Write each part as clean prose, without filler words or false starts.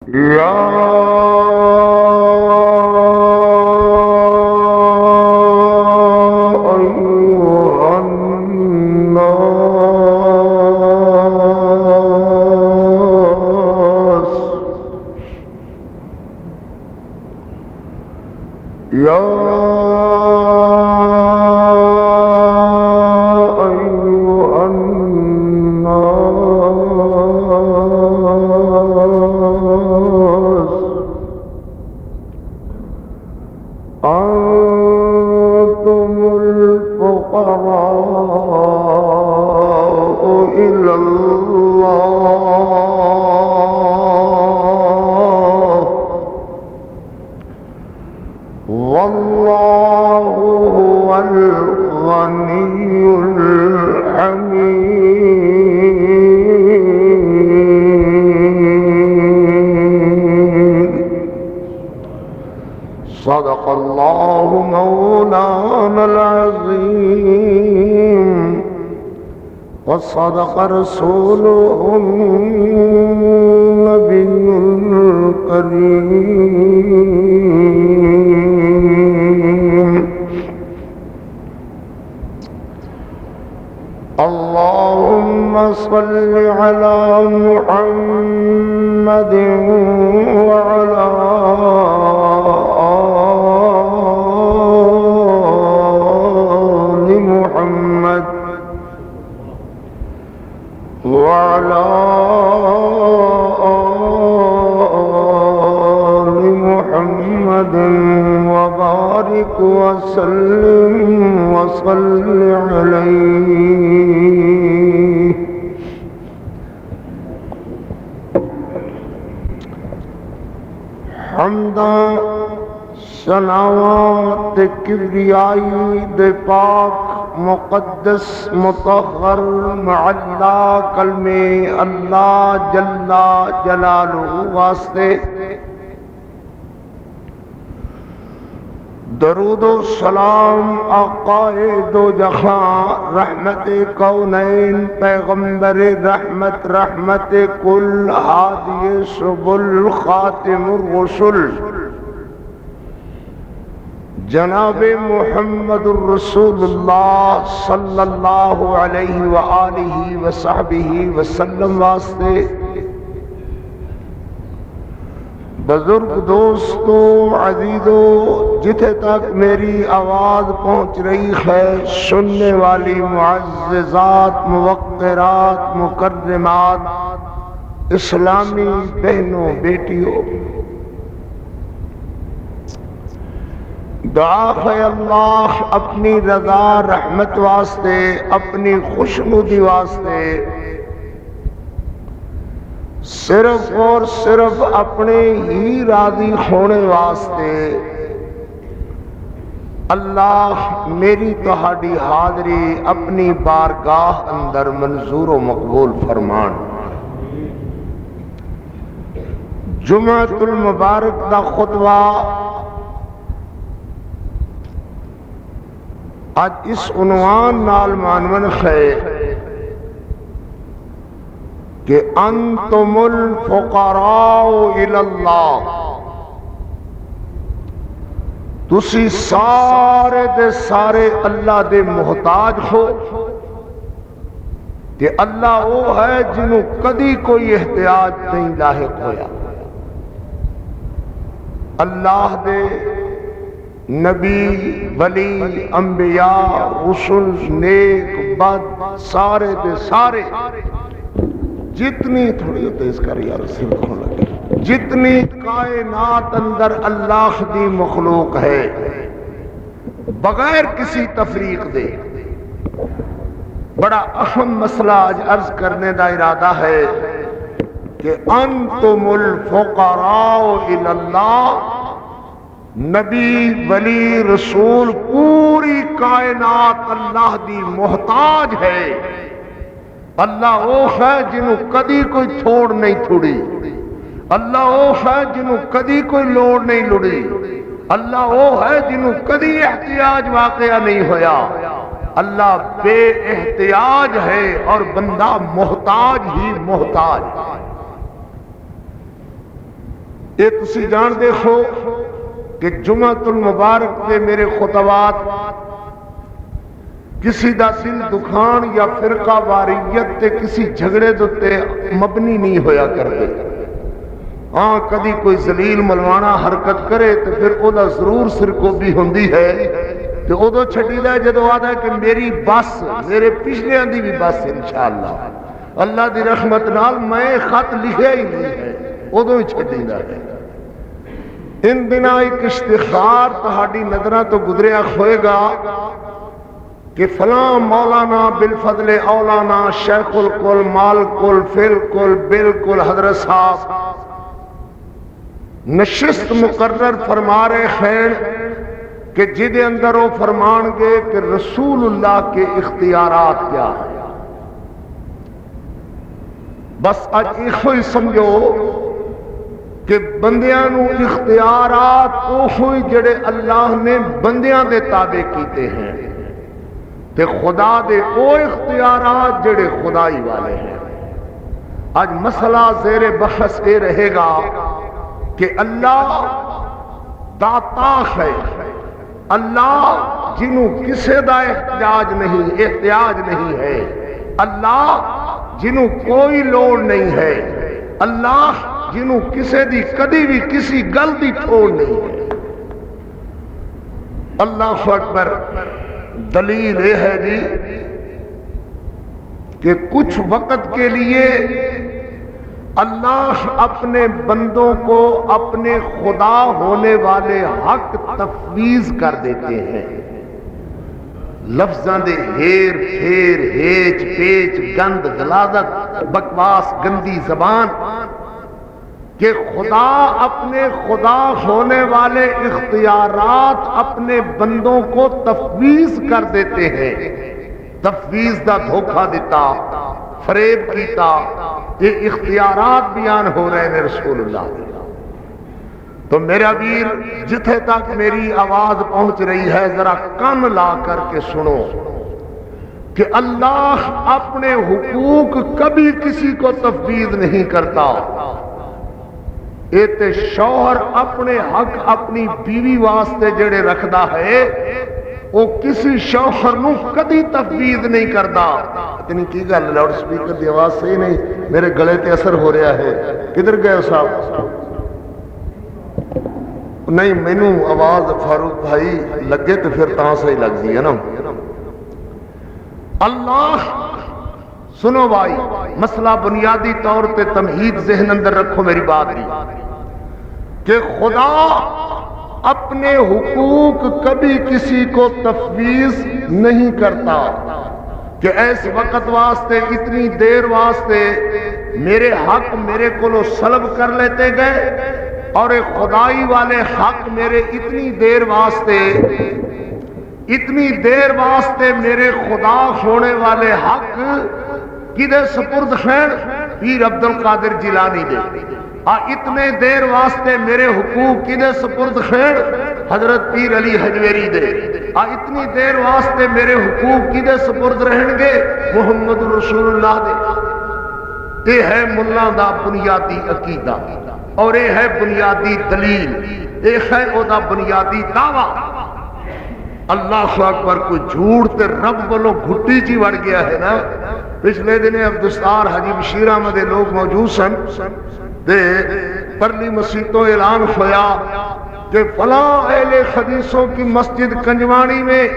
يا أيها الناس يا أيها الناس أنتم الفقراء إلى الله والله هو الغني الحميد. صدق الله مولانا العظيم وصدق رسوله النبي الكريم. اللهم صل على محمد وعلى آل محمد وعلى آل محمد وبارك وسلم وصل عليه. حمدا صلوات کبریائی دے پاک مقدس مطہر معلا کلمے اللہ جل جلالہ واسطے درود و سلام آقائے دو جہاں رحمت کونین پیغمبر رحمت رحمت کل ہادی سبل خاتم الرسل جناب محمد الرسول اللہ صلی اللہ علیہ وآلہ وصحبہ وسلم واسطے بزرگ دوستو عزیزو جتھے تک میری آواز پہنچ رہی ہے سننے والی معززات موقرات مکرمات اسلامی بہنوں بیٹیوں، دعا ہے اللہ اپنی رضا رحمت واسطے اپنی خوشنودی واسطے صرف اور صرف اپنے ہی راضی ہونے واسطے اللہ میری تہاڈی حاضری اپنی بارگاہ اندر منظور و مقبول فرمان۔ جمعۃ المبارک دا خطبہ آج اس عنوان نال معنون ہے کہ انتم الفقراء الی اللہ، تسی سارے دے سارے اللہ دے محتاج ہو کہ اللہ وہ ہے جنہوں کدی کوئی احتیاج نہیں لاحق ہویا۔ اللہ دے نبی ولی انبیاء رسول نیک بد سارے دے سارے جتنی تھوڑی تیز کر یار سمکھوں لگی جتنی کائنات اندر اللہ دی مخلوق ہے بغیر کسی تفریق دے بڑا اہم مسئلہ آج عرض کرنے دا ارادہ ہے کہ انتم الفقراء الی اللہ، نبی ولی رسول پوری کائنات اللہ دی محتاج ہے۔ اللہ وہ ہے جنہوں کدی کوئی تھوڑ نہیں تھوڑی، اللہ وہ ہے جنہوں کدی کوئی لوڑ نہیں لڑی، اللہ وہ ہے جنہوں کدی احتیاج واقعہ نہیں ہویا۔ اللہ بے احتیاج ہے اور بندہ محتاج ہی محتاج۔ یہ تسی جان دیکھو کہ جمعۃ المبارک کے میرے خطبات کسی دا دل دکھان یا فرقہ واریت تے کسی جھگڑے تے مبنی نہیں ہویا کرتے. ہاں کدی کوئی ذلیل ملوانا حرکت کرے تو پھر او دا ضرور سرکوبی ہوندی ہے تے ادو چھڈی دا جدو آدھا ہے کہ میری بس میرے پچھلیاں دی بھی بس انشاءاللہ اللہ دی رحمت نال میں خط لکھیا ہی نہیں ہے ادو ہی چھڈی دا ہے. ان دنوں ایک اشتہار تہاڈی نظراں تو گزریا ہوئے گا کہ فلاں مولانا بالفضل اولانا شیخ الکل مال کل فل کل بالکل حضرت صاحب نشست مقرر فرما رہے ہیں کہ جدے اندر وہ فرمان گے کہ رسول اللہ کے اختیارات کیا ہیں. بس اج یہ سمجھو کہ بندیاں نو اختیارات اوہی جڑے اللہ نے بندیاں دے تابع کیتے ہیں تے خدا دے او اختیارات جڑے خدائی والے ہیں. آج مسئلہ زیر بحث یہ رہے گا کہ اللہ داتا ہے، اللہ جنہوں کسے دا احتیاج نہیں ہے، اللہ جنہوں کوئی لوڑ نہیں ہے، اللہ جنہوں کسے دی کدی بھی کسی گل دی ٹھوڑ نہیں ہے. اللہ اکبر. دلیل یہ ہے جی کہ کچھ وقت کے لیے اللہ اپنے بندوں کو اپنے خدا ہونے والے حق تفویض کر دیتے ہیں. لفظاں دے ہیر پھیر ہیچ پیچ گند غلاظت بکواس گندی زبان کہ خدا اپنے خدا ہونے والے اختیارات اپنے بندوں کو تفویض کر دیتے ہیں. تفویض دا دھوکہ دیتا فریب کیتا یہ اختیارات بیان ہو رہے ہیں رسول اللہ. تو میرا ویر جتھے تک میری آواز پہنچ رہی ہے ذرا کان لا کر کے سنو کہ اللہ اپنے حقوق کبھی کسی کو تفویض نہیں کرتا. ایتے شوہر اپنے حق اپنی بیوی واسطے جڑے رکھدا ہے وہ کسی شوہر نو کدی تفویض نہیں کرتا. اتنی کی گل لاؤڈ سپیکر دی آواز صحیح نہیں میرے گلے تے اثر ہو رہا ہے. کدھر گئے صاحب؟ نہیں مینوں آواز فاروق بھائی لگے تو پھر تاں صحیح لگ دی ہے نا. اللہ سنو بھائی مسئلہ بنیادی طور پہ تمہید ذہن اندر رکھو میری بات دی کہ خدا اپنے حقوق کبھی کسی کو تفویض نہیں کرتا کہ ایس وقت واسطے اتنی دیر واسطے میرے حق میرے کو سلب کر لیتے گئے اور خدائی والے حق میرے اتنی دیر واسطے میرے خدا ہونے والے حق کدے سپرد ہیں؟ پیر عبد القادر جیلانی دے. اتنے دیر واسطے میرے حقوق کدے سپرد ہیں؟ حضرت پیر علی حجویری دے. اتنی دیر واسطے میرے حقوق کدے سپرد رہیں گے؟ محمد رسول اللہ دے. یہ ہے ملا دا بنیادی عقیدہ اور یہ ہے بنیادی دلیل، یہ ہے او دا بنیادی دعویٰ. اللہ اکبر. کوئی جھوٹ تے رب والوں گھٹی چی وڑ گیا ہے نا. پچھلے دن عبدالستار حجی بشیر احمد لوگ موجود سن دے پرلی مسیتوں اعلان ہویا کہ فلاں اہل حدیثوں کی مسجد کنجوانی میں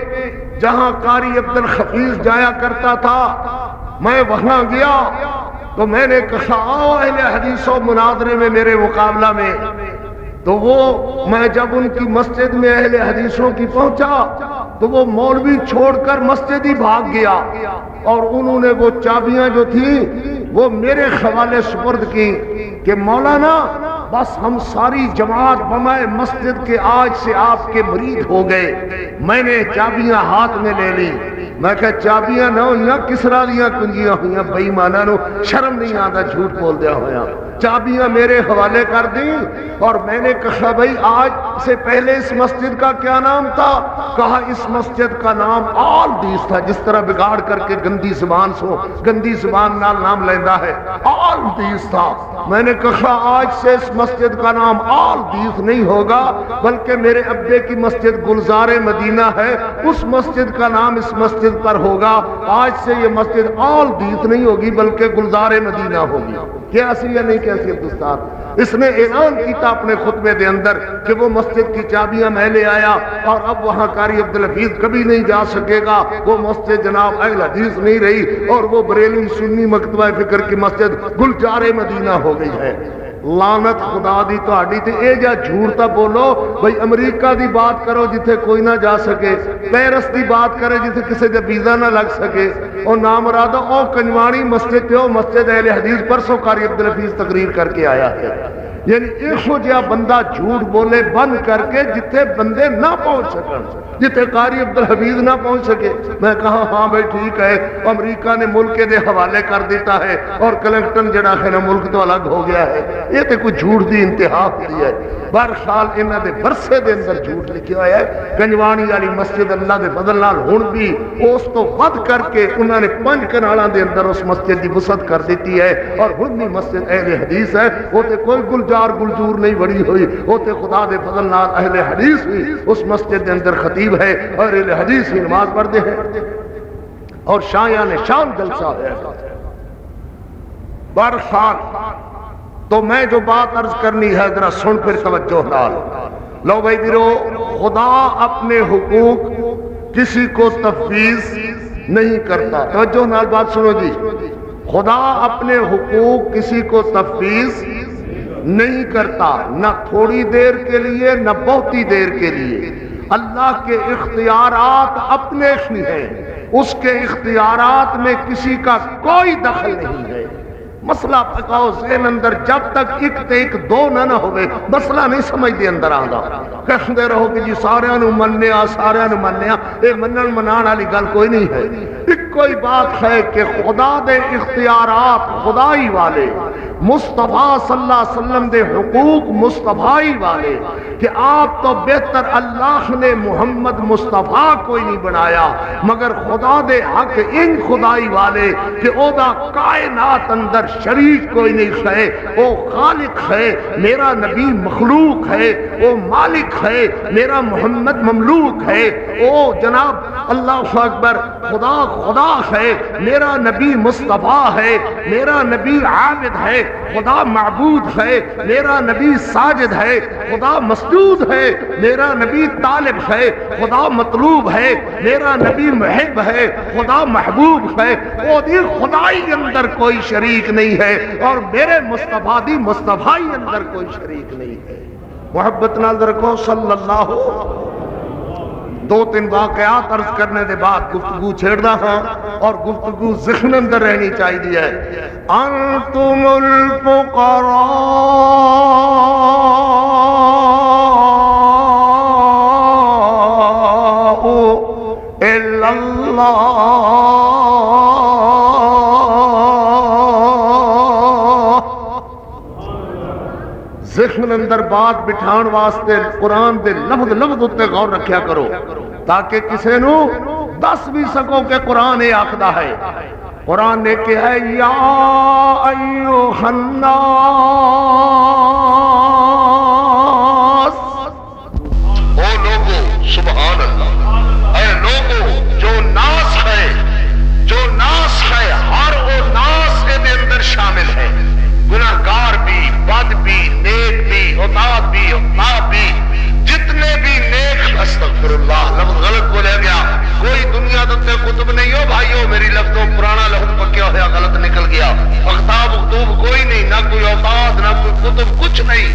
جہاں قاری عبد الحفیظ جایا کرتا تھا میں وہاں گیا تو میں نے کہا آؤ اہل حدیثوں مناظرے میں میرے مقابلہ میں. تو وہ میں جب ان کی مسجد میں اہل حدیثوں کی پہنچا تو وہ مولوی چھوڑ کر مسجد ہی بھاگ گیا اور انہوں نے وہ چابیاں جو تھی وہ میرے حوالے سپرد کی کہ مولانا بس ہم ساری جماعت بمائے مسجد کے آج سے آپ کے مرید ہو گئے. میں نے چابیاں ہاتھ میں لے لی. میں کہا چابیاں نہ ہوئیاں کسرا دیاں کنجیاں ہوئیاں بے ایماناں نو شرم نہیں آتا جھوٹ بول دیا ہویا. چابیاں میرے حوالے کر دیں اور میں نے کہا بھائی آج سے پہلے اس مسجد کا کیا نام تھا؟ کہا اس مسجد کا نام آل دیس تھا. جس طرح بگاڑ کر کے گندی زبان نال نام لیندہ ہے آل دیس تھا. میں نے کہا آج سے اس مسجد کا نام آل دیس نہیں ہوگا بلکہ میرے ابے کی مسجد گلزار مدینہ ہے، اس مسجد کا نام اس مسجد پر ہوگا۔ آج سے یہ مسجد آل دیس نہیں ہوگی بلکہ گلزار مدینہ ہوگی۔ کیسی یا نہیں کیسی عبدالستار؟ اس نے اعلان کیتا اپنے خطبے دے اندر کہ وہ مسجد کی چابیاں میں لے آیا اور اب وہاں قاری عبدالحفیظ کبھی نہیں جا سکے گا، وہ مسجد جناب اہل حدیث نہیں رہی اور وہ بریلوی سنی مکتبہ فکر کی مسجد گلزار مدینہ ہو گئی ہے۔ لعنت خدا دی تہاڈی تے اے جا جھوٹ تا بولو بھئی امریکہ دی بات کرو جتھے کوئی نہ جا سکے، پیرس دی بات کرے جتھے کسی دے ویزا نہ لگ سکے، اور نام مرادو او کنجوانی مسجد تے او مسجد اہل حدیث پرسوں قاری عبدالحفیظ تقریر کر کے آیا ہے۔ یعنی ایسو جہاں بندہ جھوٹ بولے بند کر کے جتھے بندے نہ پہنچ سکن، جتھے قاری عبدالحفیظ نہ پہنچ سکے۔ میں کہا ہاں بھائی ٹھیک ہے، امریکہ نے ملک دے حوالے کر دیتا ہے اور کلنگٹن جڑا ہے نا ملک تو الگ ہو گیا ہے۔ یہ تے کوئی جھوٹ دی انتہا ہوئی ہے۔ بہرحال انہاں دے ورثے دے اندر جھوٹ لکھیا ہوا ہے۔ کنجوانی والی مسجد اللہ دے فضل نال ہن بھی اس تو ود کر کے انہاں نے 5 کنالاں دے اندر اس مسجد دی وسعت کر دیتی ہے اور ہن بھی مسجد اہل حدیث ہے۔ وہ تے کوئی گلزار گلجور نہیں بڑی ہوئی، وہ تے خدا دے فضل نال اہل حدیث بھی اس مسجد دے اندر خطیب ہے اور اہل حدیث ہی نماز پڑھتے ہیں اور شایان شان جلسہ ہے۔ بہرحال تو میں جو بات عرض کرنی ہے ذرا سن پھر توجہ نال لو بھائی بیرو، خدا اپنے حقوق کسی کو تفویض نہیں کرتا۔ توجہ نال بات سنو جی، خدا اپنے حقوق کسی کو تفویض نہیں کرتا، نہ تھوڑی دیر کے لیے نہ بہتی دیر کے لیے۔ اللہ کے اختیارات اپنے ہی ہیں، اس کے اختیارات میں کسی کا کوئی دخل نہیں ہے۔ مسئلہ پکاؤ ذہن اندر، جب تک ایک تے ایک دو نہ ہوئے مسئلہ نہیں سمجھ دے اندر آندا۔ کہندے رہو کہ جی سارے نو منیا سارے نو منیا، اے منن منان والی گل کوئی نہیں ہے۔ ایک کوئی بات ہے کہ خدا دے اختیارات خدائی والے، مصطفیٰ صلی اللہ علیہ وسلم دے حقوق مصطفیٰ والے، کہ آپ تو بہتر اللہ نے محمد مصطفیٰ کوئی نہیں بنایا مگر خدا دے حق ان خدائی والے کہ او دا کائنات اندر شریک کوئی نہیں ہے، او خالق ہے، میرا نبی مخلوق ہے، او مالک ہے، میرا محمد مملوک ہے، او جناب اللہ اکبر خدا خدا ہے، میرا نبی مصطفیٰ ہے، میرا نبی عابد ہے، خدا معبود ہے، میرا نبی ساجد ہے، خدا مسجود ہے، میرا نبی طالب ہے، خدا مطلوب ہے، میرا نبی محب ہے، خدا محبوب ہے۔ وہ دی خدائی اندر کوئی شریک نہیں ہے اور میرے مصطفیٰ دی مصطفیٰ اندر کوئی شریک نہیں ہے۔ محبت نال رکھو صلی اللہ۔ 2-3 واقعات عرض کرنے دے بعد گفتگو چھیڑنا ہاں اور گفتگو ذہن اندر رہنی چاہیے ہے۔ انتم الفقراء الا اللہ، ذہن اندر بات بٹھان واسطے قرآن دے لفظ لفظ اتے غور رکھیا کرو تاکہ کسے نو دس بھی سکو کہ قرآن یہ آخدا ہے۔ قرآن نے کہا ہے یا ایوہ الناس، او لوگو سبحان اللہ، اے لوگو جو ناس ہے ہر او ناس کے دے اندر شامل ہے، گناہگار بھی، بد بھی، نیک بھی، اطاعت بھی، اطاعت بھی، جتنے بھی نیک، استغفر اللہ لفظ غلط بولے گیا، کوئی دنیا دے کتب نہیں ہو بھائیو، میری لفظوں پرانا لفظ پکیا ہوا غلط نکل گیا، اختاب اختوب کوئی نہیں، نہ کوئی اوقات نہ کوئی کتب، کچھ نہیں۔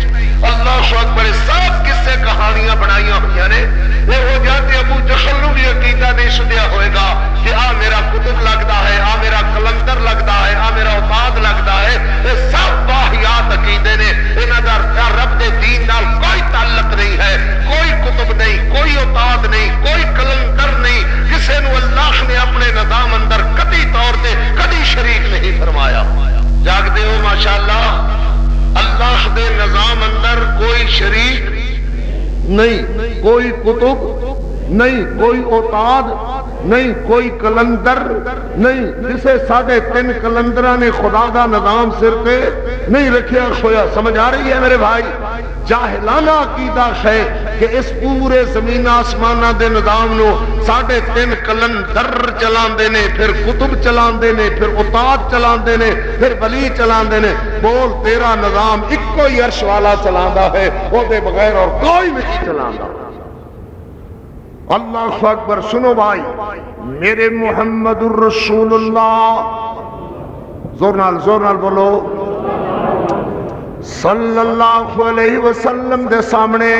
اللہ اکبر، سب قصے کہانیاں بنائیاں ہوئی نے۔ وہ ہو جاتے ابو جہل نو بھی عقیدہ نہیں سدیا ہوئے گا کہ آ میرا کتب لگتا ہے، آ میرا کلندر لگتا ہے، آ میرا اوقات لگتا ہے، یہ سب واہیات عقیدے نے، انہاں دا رب دے دین نال کوئی تعلق نہیں ہے، کوئی کتب نہیں، کوئی اوقات نہیں، کوئی کلندر نہیں، کسے نو اللہ نے اپنے نظام اندر کدی طور تے کدی شریک نہیں فرمایا۔ جاگ دے ہو ماشاءاللہ، اللہ دے نظام اندر کوئی شریک نہیں، کوئی کتب نہیں، کوئی اوتاد نہیں کوئی کلندر نہیں جسے 3.5 کلندرہ نے خدا دا نظام سر پہ نہیں رکھیا کھویا. سمجھ آ رہی ہے میرے بھائی؟ جاہلانہ عقیدہ ہے کہ اس پورے زمین آسمانہ دے نظام نو 3.5 کلندر چلاندے نے، پھر کتب چلاندے نے، پھر اطاعت چلاندے نے، پھر ولی چلاندے نے. بول تیرا نظام ایک ہی عرش والا چلاندا ہے، او دے بغیر اور کوئی نہیں چلاندا. اللہ اکبر. سنو بھائی، میرے محمد الرسول اللہ، زور نال بولو، صلی اللہ علیہ وسلم دے سامنے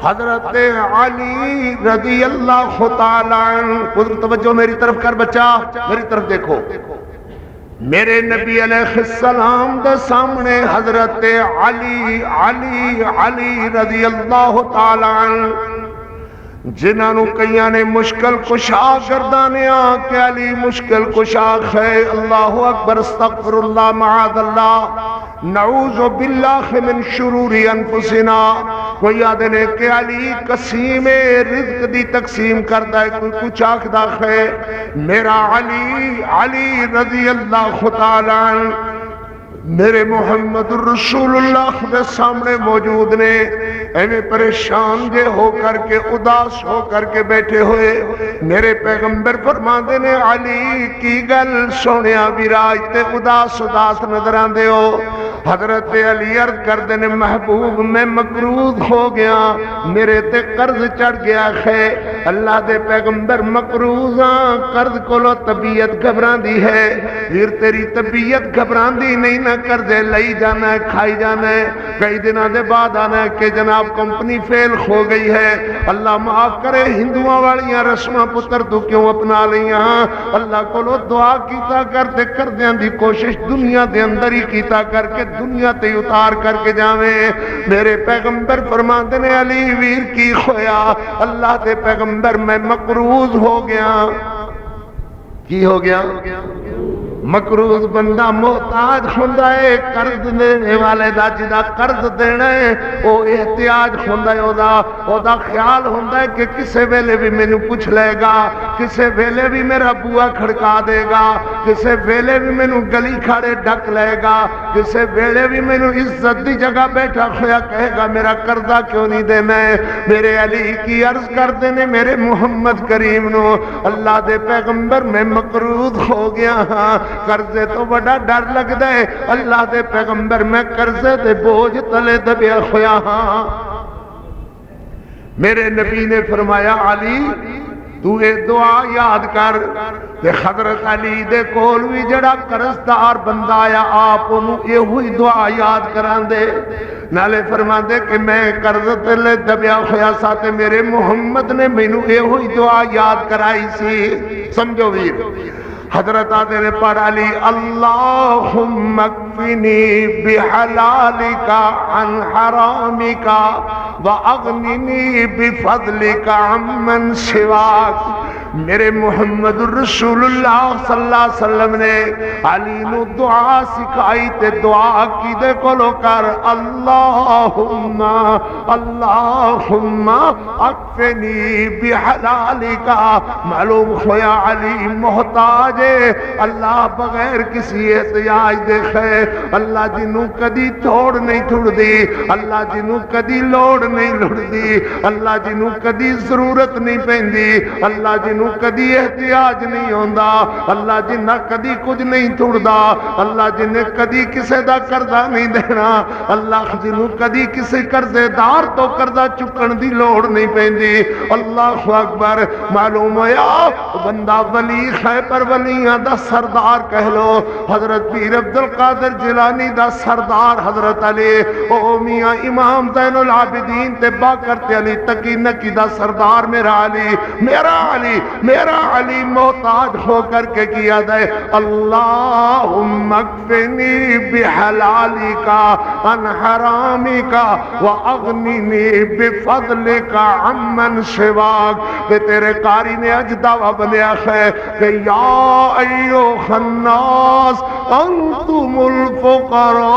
حضرت علی رضی اللہ تعالی عنہ، توجہ میری طرف کر بچہ، میری طرف دیکھو. میرے نبی علیہ السلام دے سامنے حضرت علی رضی اللہ تعالی عنہ، جنہاں نو کئیاں نے مشکل کشا گردانیا کہ علی مشکل کشا ہے. اللہ اکبر، استغفر اللہ، معاذ اللہ، نعوذ باللہ من شرور انفسنا. کوئی آدھے نے کہ علی قسیم رزق دی تقسیم کرتا ہے، کوئی کچھ آکھدا ہے. میرا علی رضی اللہ تعالی عنہ میرے محمد الرسول اللہ کے سامنے موجود نے، ایویں پریشان جے ہو کر کے، اداس ہو کر کے بیٹھے ہوئے. میرے پیغمبر فرماندے نے علی کی گل سونیا ویراج تے اداس نظر آندے ہو. حضرت علی عرض کردے نے محبوب میں مقروض ہو گیا، میرے تے قرض چڑھ گیا ہے. اللہ دے پیغمبر مقروضاں قرض کولو طبیعت گھبراندی ہے. ویر تیری طبیعت گھبراندی نہیں نہ قرضے لئی جانا ہے، کھائی جانا ہے. کئی دنوں دے بعد آنا ہے کہ جناب کمپنی فیل ہو گئی ہے. اللہ معاف کرے، ہندوؤں والیاں رسماں پتر تو کیوں اپنا لیاں؟ اللہ کو دعا کیتا کرتے کردیاں دی کوشش دنیا دے اندر ہی کیتا کر کے دنیا تے اتار کر کے جاویں. میرے پیغمبر فرماندے نے علی ویر کی ہویا؟ اللہ دے پیغمبر میں مقروض ہو گیا. کی ہو گیا؟ مقروض بندہ محتاج ہوندا ہے، قرض دینے والے دا جدا قرض دینا ہے او احتیاج ہوندا ہے، او دا خیال ہوندا ہے کہ کسے ویلے بھی مینوں پوچھ لے گا، کسے ویلے بھی میرا بوا کھڑکا دے گا، کسے ویلے بھی مینوں گلی کھاڑے ڈک لے گا، کسے ویلے بھی مینوں عزت دی جگہ بیٹھا ہویا کہے گا میرا قرضہ کیوں نہیں دینا ہے. میرے علی کی عرض کردے نے میرے محمد کریم نو، اللہ دے پیغمبر میں مقروض ہو گیا ہاں، قرضے تو بڑا ڈر لگدا ہے. اللہ دے پیغمبر میں قرضے دے بوجھ تلے دبیا ہویا ہاں. میرے نبی نے فرمایا علی تو اے دعا یاد کر. تے حضرت علی دے کول بھی جڑا قرضدار بندہ آیا آپ انہوں یہ ہوئی دعا یاد کران دے. نالے فرما دے کہ میں قرض تلے دبیا ہویا ساتھ میرے محمد نے مینوں یہ ہوئی دعا یاد کرائی سی. سمجھو ویر، حضرت آدھے نے پڑھ علی اللہم اکفنی بحلالکا عن حرامکا واغننی بفضلکا عمن سواک. میرے محمد الرسول اللہ صلی اللہ علیہ وسلم نے علی نو دعا سکھائی تے دعا کی دے کولو کر اللہم اکفنی بحلالکا. معلوم ہویا علی محتاج اللہ بغیر کسی احتیاج دیکھے. اللہ جنوں کدی توڑ نہیں تھوڑ دی، اللہ جنوں کدی لوڑ نہیں لڑ دی، اللہ جنوں کدی ضرورت نہیں پیندی، اللہ جنوں کدی احتیاج نہیں ہوندا، اللہ جنہ کدی کچھ نہیں توڑدا، اللہ جنہیں کدی کسے دا قرضہ نہیں دینا، اللہ جنوں کدی کسی قرضے دار تو قرضہ چکن دی لوڑ نہیں پیندی. اللہ اکبر. معلوم ہویا بندہ ولی ہے پر ولیاں دا سردار کہہ لو. حضرت پیر عبدالقادر جیلانی دا سردار حضرت علی، او میاں امام زین العابدین تے باقر تے علی تقی نکی دا سردار میرا علی، میرا علی، میرا علی محتاج ہو کر کے کیا دے اللہم اکفنی بحلالکا عن حرامکا واغننی بفضلکا عمن سواک. تے تیرے قاری نے اج دعویٰ بنیا ہے کہ یا ایوہ الناس انتم الفقراء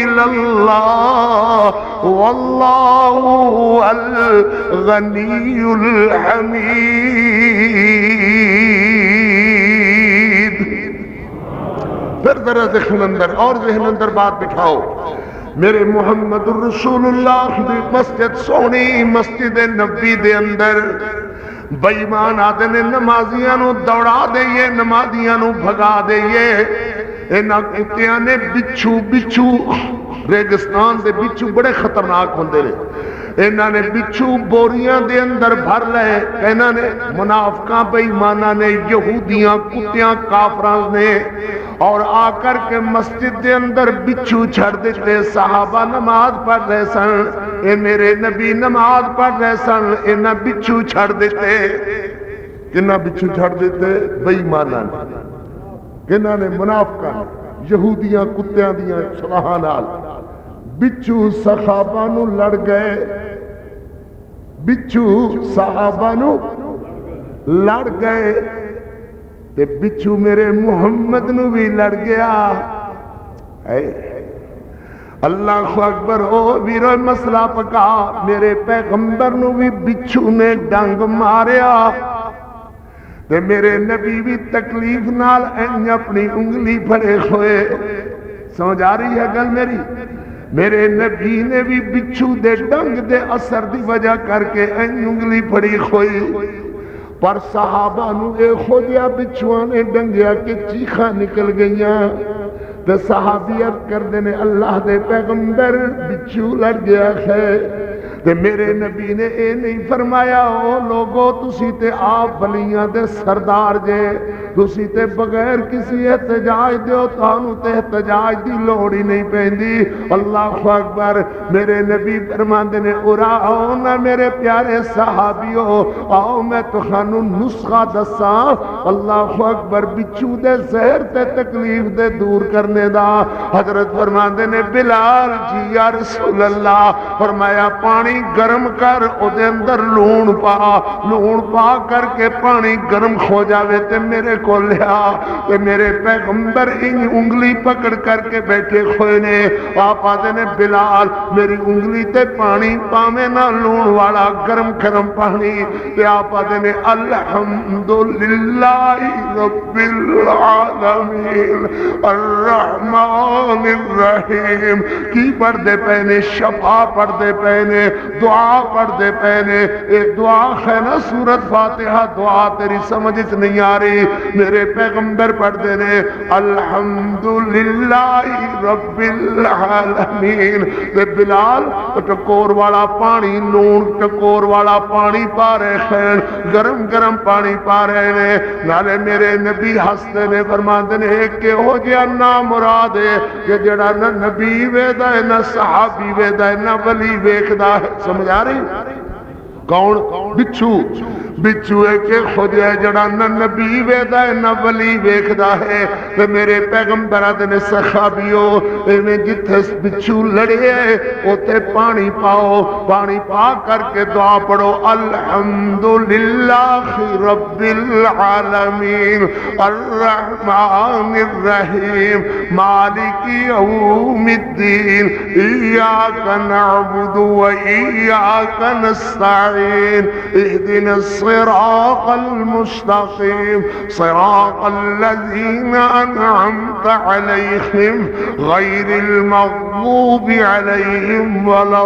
الاللہ واللہ الغنی الحمید. الحديد. پھر ذرا ذہن اندر اور ذہن اندر بات بٹھاؤ. میرے محمد الرسول اللہ دی مسجد سونی مسجد نبی دے اندر بے ایمان آدھے نے نمازیاں نو دوڑا دئیے نمازیاں نو بھگا دئیے. انہاں کتیاں نے بچھو ریگستان دے بچھو بڑے خطرناک ہوندے نے. انہاں نے بچھو بوریاں دے اندر بھر لے. انہاں نے منافقاں بے ایماناں نے یہودیاں کتیاں کافراں نے اور آ کر کے مسجد دے اندر بچھو چھڑ دیتے. صحابہ نماز پڑھ رہے سن, اے میرے نبی نماز پڑھ رہے سن, انہاں بچھو چھڑ دیتے. کنہاں بچھو چھڑ دیتے؟ بے ایماناں نے. کنہاں نے؟ منافقاں نے, یہودیاں کتیاں دیاں صلاحاں نال. بچھو صحابہ نو لڑ گئے, بچھو صحابہ نو لڑ گئے تے بچھو میرے محمد نو بھی لڑ گیا. اللہ اکبر. او ویرو مسئلہ پکا, میرے پیغمبر نو بھی بچھو نے ڈنگ ماریا تے میرے نبی بھی تکلیف نال اپنی انگلی پھڑے ہوئے. سمجھ آ رہی ہے گل میری؟ میرے نبی نے بھی بچھو دے ڈنگ دے اثر دی وجہ کر کے انگلی پھڑی ہوئی. پر صحابہ نو اے خودیا بچھواں نے ڈنگیا کہ چیخاں نکل گئیاں. تے صحابیت کر دینے اللہ دے پیغمبر بچھو لڑ گیا ہے. تے میرے نبی نے اے نہیں فرمایا او لوگو تسی تے آپ ولیاں دے سردار جے, تسی تے بغیر کسی احتجاج دیو تانو تے احتجاج دی لوڑی نہیں پیندی. اللہ اکبر. میرے نبی فرماندے نے اورا آؤ نا میرے پیارے صحابیو, آؤ میں تخانو نسخہ دساں. اللہ اکبر. بچھو دے زہر تے تکلیف دے دور کرنے دا. حضرت فرماندے نے بلال جی یا رسول اللہ, فرمایا پانی گرم کر او دے اندر لون پا کر کے پانی گرم ہو جاوے تے میرے کو لیا. تے میرے پیغمبر ان انگلی پکڑ کر کے بیٹھے ہوئے نے. آپ آدھے نے بلال میری انگلی تے پانی پاوے نہ لون والا گرم پانی. تے آپ آدھے نے الحمدللہ رب العالمین الرحمن الرحیم. کی پڑھ دے پہنے؟ شفا پڑھ دے پہنے, دعا پڑھ دے پہنے. ایک دعا ہے نا سورت فاتحہ, دعا تیری سمجھ نہیں آ رہی. میرے پیغمبر پڑھ دے نے الحمدللہ رب العالمین. تے بلال ٹکور والا پانی, لون ٹکور والا پانی پا رہے ہیں, گرم پانی پا رہے ہیں. نالے میرے نبی ہستے نے فرماندے نے ایک کہ ہو جیا نا مراد ہے کہ جڑا نہ نبی ویدا ہے نہ صحابی ویدا ہے نہ ولی ویکھدا ہے. سمجھ آ رہی؟ کون؟ بچھو ہے کہ خود ہے جڑا نہ نبی ویدا ہے نہ ولی ویکھدا ہے. تے میرے پیغمبر نے صحابیو ایویں جتھے بچھو لڑے اوتے پانی پاؤ, پانی پا کر کے دعا پڑھو الحمدللہ رب العالمین الرحمن الرحیم مالک یوم الدین ایاک نعبد و ایاک نستعین اهدنا الصراط المستقيم صراط الذين أنعمت عليهم غير المغضوب عليهم ولا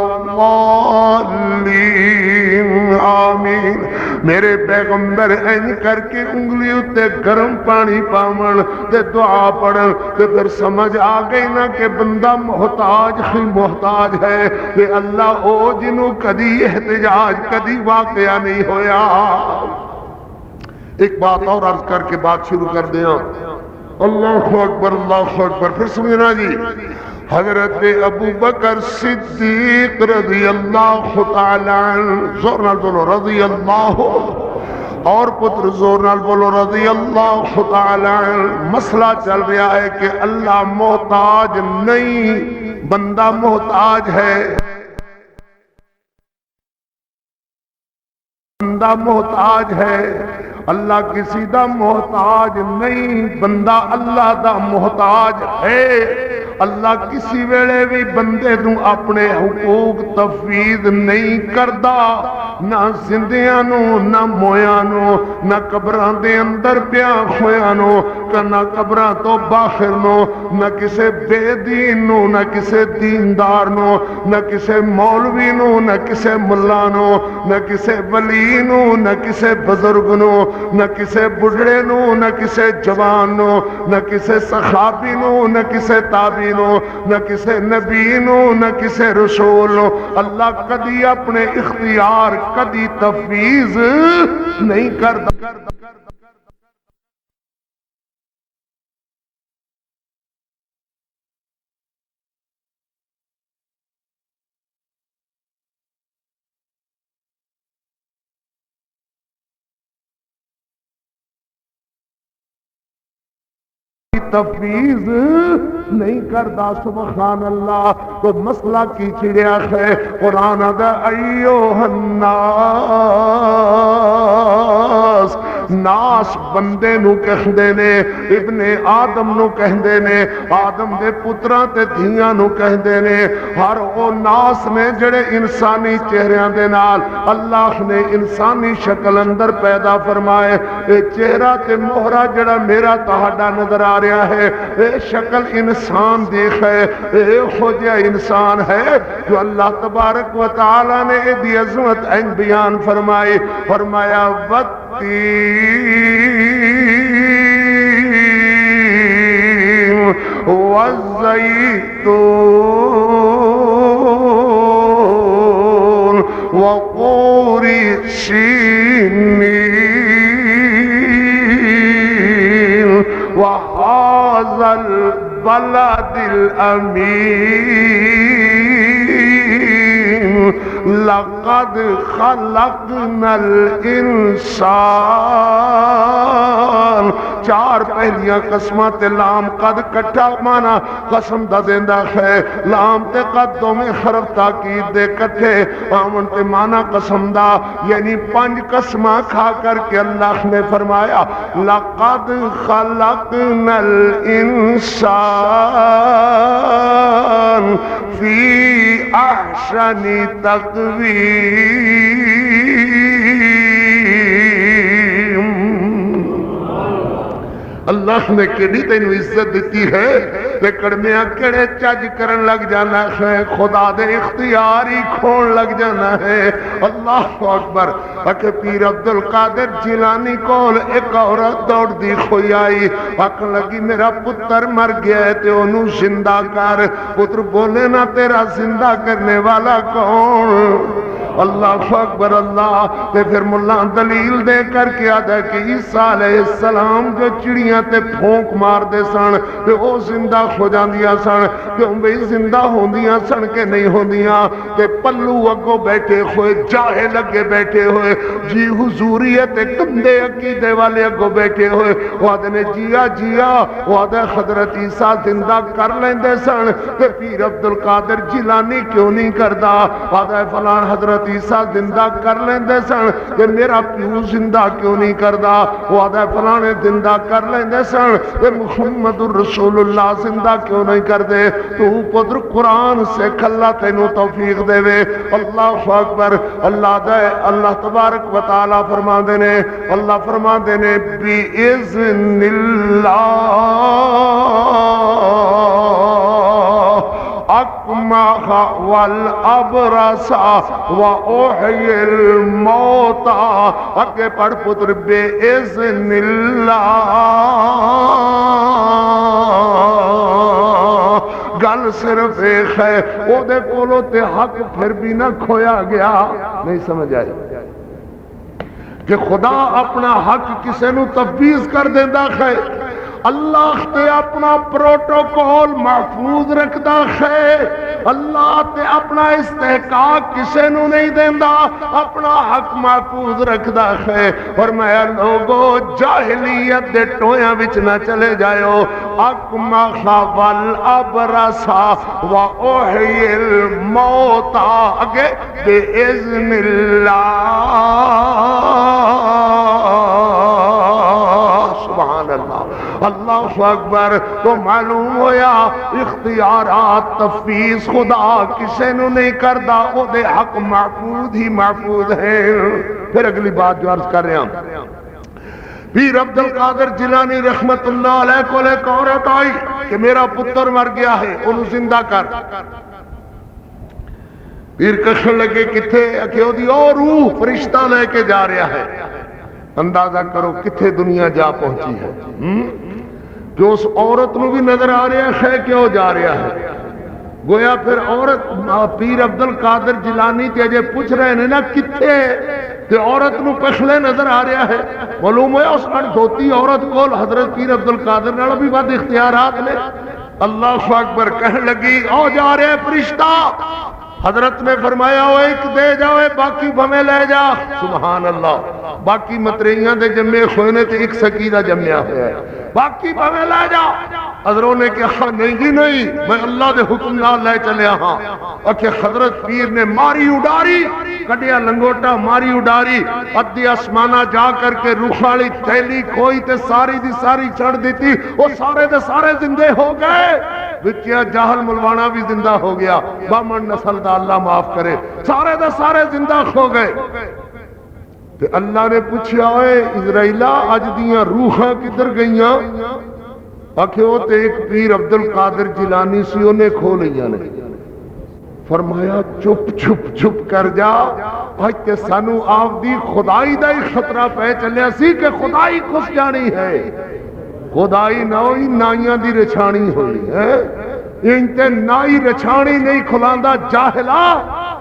الضالين آمین. میرے پیغمبر این کر کے انگلی اتے گرم پانی پاون تے دعا پڑھن تے پھر سمجھ آ گئی نا کہ بندہ محتاج ہے تے اللہ او جنوں کدی احتجاج کدی واقعہ نہیں ہویا. ایک بات اور عرض کر کے بات شروع کر دیا. اللہ اکبر اللہ اکبر. پھر سمجھنا جی, حضرت ابو بکر صدیق رضی اللہ تعالی عنہ, زور نال بولو رضی اللہ, اور پتر زور نال بولو رضی اللہ تعالی عنہ. مسئلہ چل رہا ہے کہ اللہ محتاج نہیں, بندہ محتاج ہے. بندہ محتاج ہے اللہ کسی دا محتاج نہیں، بندہ اللہ دا محتاج ہے۔ اللہ کسی ویلے بھی بندے نو اپنے حقوق تفویض نہیں کردا، نہ زندیاں نو، نہ مویاں نو، نہ قبراں دے اندر پیا ہویاں نو، نہ قبراں تو باہر نو، نہ کسے بے دین نو، نہ کسے دیندار نو، نہ کسے مولوی نو، نہ کسے ملا نو، نہ کسے ولی نو، نہ کسے بزرگ نو، نہ کسے بڑھڑے نو، نہ کسے جوان نو، نہ کسے صحابی نو، نہ کسے تابعی نو، نہ کسے نبی نو، نہ کسے رسول نو۔ اللہ کدی اپنے اختیار کدی تفویض نہیں کردا۔ تفویض نہیں کردا، سبحان اللہ۔ تو مسئلہ کی چھڑیا ہے قرآن دا ایوہ الناس، ناس بندے نو کہندے نے، ابن آدم نو کہندے نے، آدم دے پتراں تے دھیاں نو کہندے نے، ہر او ناس نے جڑے انسانی چہریاں دے نال اللہ نے انسانی شکل اندر پیدا فرمائے۔ اے چہرہ تے مہرہ جڑا میرا تہاڈا نظر آ رہا ہے، اے شکل انسان دیکھ ہے، اے ہو جا انسان ہے جو اللہ تبارک و تعالی نے دی عظمت این بیان فرمائی، فرمایا والتین والزیتون وطور سینین وهذا البلد الأمين لقد خلقنا الانسان۔ چار پہلیاں قسمہ تے لام قد کٹھا مانا قسم دا دیندہ ہے، لام تے قد دو میں حرف تاکید دے کٹھے آمن تے مانا قسم دا، یعنی پانچ قسمہ کھا کر کے اللہ نے فرمایا لقد خلقنا الانسان فی احسن تقویم۔ اللہ نے کیڑی تینوں عزت دیتی ہے تے کڑمیاں کڑے چج کرن لگ جانا ہے، خدا دے اختیار ہی کھون لگ جانا ہے۔ اللہ اکبر۔ اکھے پیر عبدالقادر جیلانی کول ایک عورت دوڑ دی کھوئی آئی، آکھن لگی میرا پتر مر گیا ہے تے انہوں زندہ کر۔ پتر بولے نا تیرا زندہ کرنے والا کون؟ اللہ اکبر اللہ۔ تے پھر ملا دلیل دے کر کے آدھا کہ عیسیٰ علیہ السلام جو چڑیاں تے پھونک مار دے سن تے او زندہ ہو جاندیاں سن، کیوں بھئی زندہ ہوندیاں سن کے نہیں ہوندیاں؟ تے پلو اگو بیٹھے ہوئے، جاہے لگے بیٹھے ہوئے، جی حضوریت کندے عقیدے والے اگو بیٹھے ہوئے، وعدے نے جیا جیا، وعدے حضرت عیسیٰ زندہ کر لیندے سن تے پیر عبدالقادر جیلانی کیوں نہیں کردا؟ وعدے فلان حضرت عیسیٰ زندہ کر لیندے سن کہ میرا پیو زندہ کیوں نہیں کردا؟ وعدہ فلانے زندہ کر لیندے سن کہ محمد الرسول اللہ زندہ کیوں نہیں کر دے؟ تو پدر قرآن سے کھلا تینوں توفیق دے وے۔ اللہ اکبر۔ اللہ دے اللہ تبارک و تعالی فرما دینے، اللہ فرما دینے بِإِذْنِ اللَّهِ اکمہ والابرس وَأُحْيِي الْمَوْتَى۔ اگے پڑھ پتر بِإِذْنِ اللَّهِ۔ گل صرف ایک ہے، او دے کولو تے حق پھر بھی نہ کھویا گیا۔ نہیں سمجھ آئی کہ خدا اپنا حق کسے نو تفویض کر دیندہ ہے، اللہ تے اپنا پروٹوکول محفوظ رکھدا ہے، اللہ تے اپنا استحقاق کسے نو نہیں دیندا، اپنا حق محفوظ رکھدا ہے۔ اور میں لوگو جاہلیت دے ٹویاں وچ نہ چلے جائیو۔ اکمہ والابرس وَأُحْيِي الْمَوْتَى اگے بِإِذْنِ اللَّهِ اللہ اکبر. تو معلوم ہویا اختیارات تفویض خدا کسے نو نہیں کردا، او دے حق محفوظ ہی محفوظ ہے. پھر اگلی بات جو عرض کر رہے ہیں، پیر عبد القادر جیلانی رحمت اللہ علیہ کو ایک عورت آئی کہ میرا پتر مر گیا ہے، انہوں زندہ کر. پیر کشن لگے کتھے، کہ او دی اور روح فرشتہ لے کے جا رہا ہے. اندازہ کرو کتھے دنیا جا پہنچی ہے. کہ اس عورت نو بھی نظر آ رہا ہے کہ وہ جا رہا ہے. گویا پھر عورت پیر عبد القادر جیلانی تے اجے پوچھ رہے ہیں نا کتھے، تے عورت نو پچھلے نظر آ رہا ہے. معلوم ہے اس اندھوتی عورت کو حضرت پیر عبد القادر نال بھی بد اختیارات نے. اللہ اکبر. کہنے لگی او جا رہے فرشتہ. حضرت نے فرمایا وہ ایک دے جاؤ باقی بھمیں لے جا. سبحان اللہ. باقی متریاں دے جمعے خونے تے ایک سکیدہ جمعہ ہوا ہے، باقی بھمیں لے جا. حضروں نے کہا نہیں جی نہیں، میں اللہ دے حکم نال لے چلیا ہاں. اور کہ حضرت پیر نے ماری اڈاری، کڈیا لنگوٹا ماری اڈاری، ادھی آسمانہ جا کر کے روح والی تھیلی کھوئی تے ساری دی ساری چڑھ دیتی. وہ سارے دے سارے زندے ہو گئے. بچیا جاہل ملوانا بھی زندہ ہو گیا، بامن نسل دا اللہ معاف کرے، سارے دے سارے زندہ ہو گئے. تے اللہ نے پوچھا اے اسرائیلہ اج دیاں روحاں کدھر گئیاں؟ آکھے وہ تے ایک پیر عبد القادر جیلانی سی انہیں کھو لیاں نے. فرمایا چپ چھپ چھپ کر جا، آج تے سانو آپ دی خدائی دا ہی خطرہ پہ چلیا سی کہ خدائی کھس جانی ہے. خدائی نہ ہوئی نائیاں دی رچھانی ہوئی ہے. انتے نائی رچھانی نہیں کھلاندا جاہلا،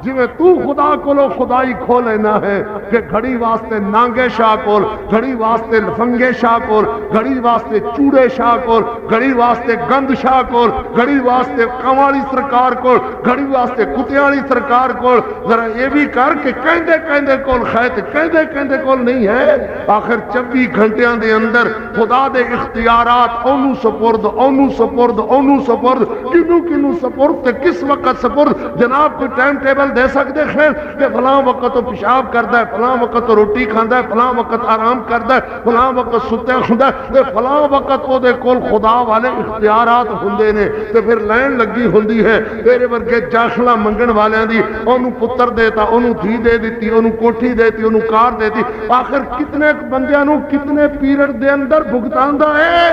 جی میں تو خدا کو لو خدائی کھو لینا ہے کہ گھڑی واسطے نانگے شاہ کول، گھڑی واسطے لفنگے شاہ کول، گھڑی واسطے چوڑے شاہ کول، گھڑی واسطے گند شاہ کول، گھڑی واسطے کمالی سرکار کول، گھڑی واسطے کتیالی سرکار کول. ذرا یہ بھی کر کہ کہندے کہندے کول خیت کہندے کہندے کول نہیں ہے. آخر 24 گھنٹیاں دے اندر خدا دے اختیارات اونوں سپرد اونوں سپرد اونوں سپرد، کنوں کنوں سپرد تے کس وقت سپرد. جناب کوئی ٹائم ٹیبل دے سکتے ہیں کہ فلاں وقت تو پیشاب کردا ہے، فلاں وقت تو روٹی کھاندا ہے، فلاں وقت آرام کردا ہے، فلاں وقت ستے ہوندا ہے، تے فلاں وقت او دے کول خدا والے اختیارات ہوندے نے. تے پھر لائن لگی ہوندی ہے تیرے ورگے جاخلا منگن والیاں دی. اونوں پتر دیتا، اونوں دھی دے دتی، اونوں کوٹھی دیتی، اونوں کار دیتی. آخر کتنے بندیاں نو کتنے پیریڈ دے اندر بھگتاندا ہے.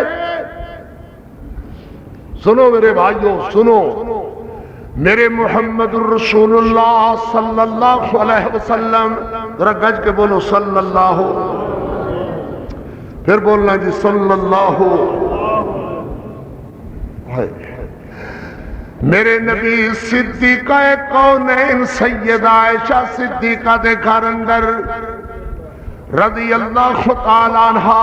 سنو میرے بھائیو سنو، میرے محمد الرسول اللہ صلی اللہ علیہ وسلم، ذرا گج کے بولو صلی اللہ، پھر بولنا جی صلی اللہ. میرے نبی صدیقہ کونین سیدہ عائشہ صدیقہ دے گھر اندر رضی اللہ تعالی عنہا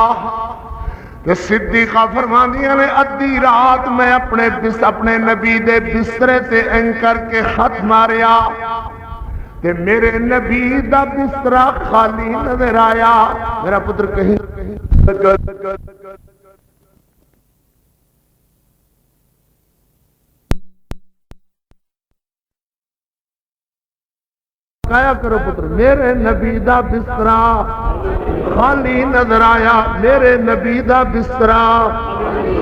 کہ صدیقہ فرمانیاں نے ادھی رات میں اپنے نبی دے بسترے تے این کر کے خط ماریا تے میرے نبی دا بسترہ خالی نظر آیا. میرا پتر کہیں کہا کرو پتر، میرے نبی دا بسترہ خالی نظر آیا، میرے نبی دا بسترہ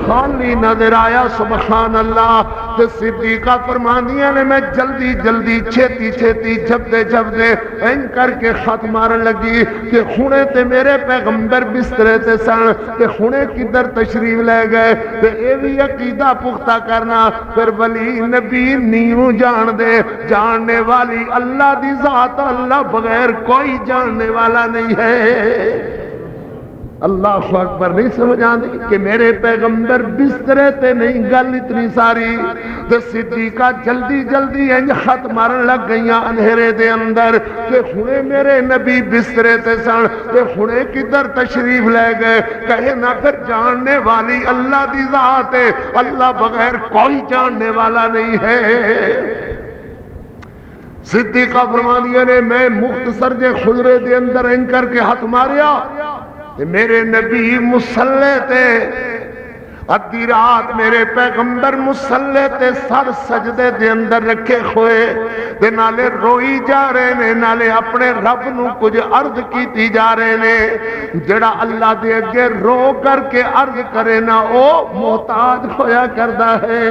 خالی نظر آیا. سبحان اللہ. تے صدیقہ فرماندیاں نے میں جلدی جلدی چھیتی چھیتی جھپدے جھپدے این کر کے خط مارن لگی کہ خونے تے میرے پیغمبر بسترے تے سن تے خونے کدھر تشریف لے گئے. تے اے بھی عقیدہ پختہ کرنا، پھر ولی نبی نیو جان دے، جاننے والی اللہ دی ذات، اللہ بغیر کوئی جاننے والا نہیں ہے. اللہ اکبر. نہیں سمجھ آندی کہ میرے پیغمبر بسترے تے نہیں گل اتنی ساری. تے صدیقہ جلدی جلدی انج خط مارن لگ گئیاں اندھیرے دے اندر کہ خونے میرے نبی بسترے تے سن تے خونے کدھر تشریف لے گئے. کہے نہ پھر جاننے والی اللہ دی ذات ہے، اللہ بغیر کوئی جاننے والا نہیں ہے. صدیقہ فرمانیہ نے میں مختصر جے خجرے دے اندر ان کر کے ہاتھ ماریا، میرے نبی مسلح تے ادھی رات میرے پیغمبر مصلی تے سر سجدے دے اندر رکھے ہوئے تے نالے روئی جا رہے نے، نالے اپنے رب نو کچھ عرض کیتی جا رہے نے۔ جڑا اللہ دے اگے رو کر کے عرض کرے نا او محتاج ہویا کردا ہے۔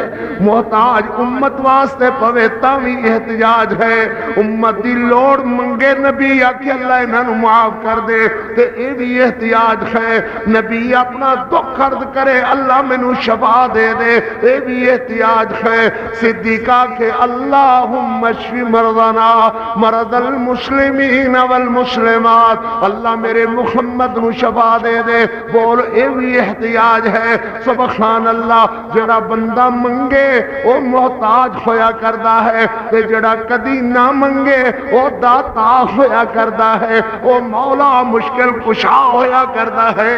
محتاج امت واسطے پوے تاوی احتجاج ہے۔ امت دی لوڑ منگے نبی آکھے اللہ انہاں نو معاف کر دے تے اے بھی احتجاج ہے۔ نبی اپنا دکھ عرض کرے اللہ مینوں شفا دے دے، اے بھی احتیاج ہے۔ صدیقہ کہ اللہم اشفی مرضنا مرض المسلمین والمسلمات، اللہ میرے محمد نو شفا دے دے، بول اے بھی احتیاج ہے۔ سبحان اللہ، جڑا بندہ منگے او محتاج ہویا کردا ہے تے جڑا کدی نہ منگے او داتا ہویا کردا ہے، او مولا مشکل کشا ہویا کردا ہے۔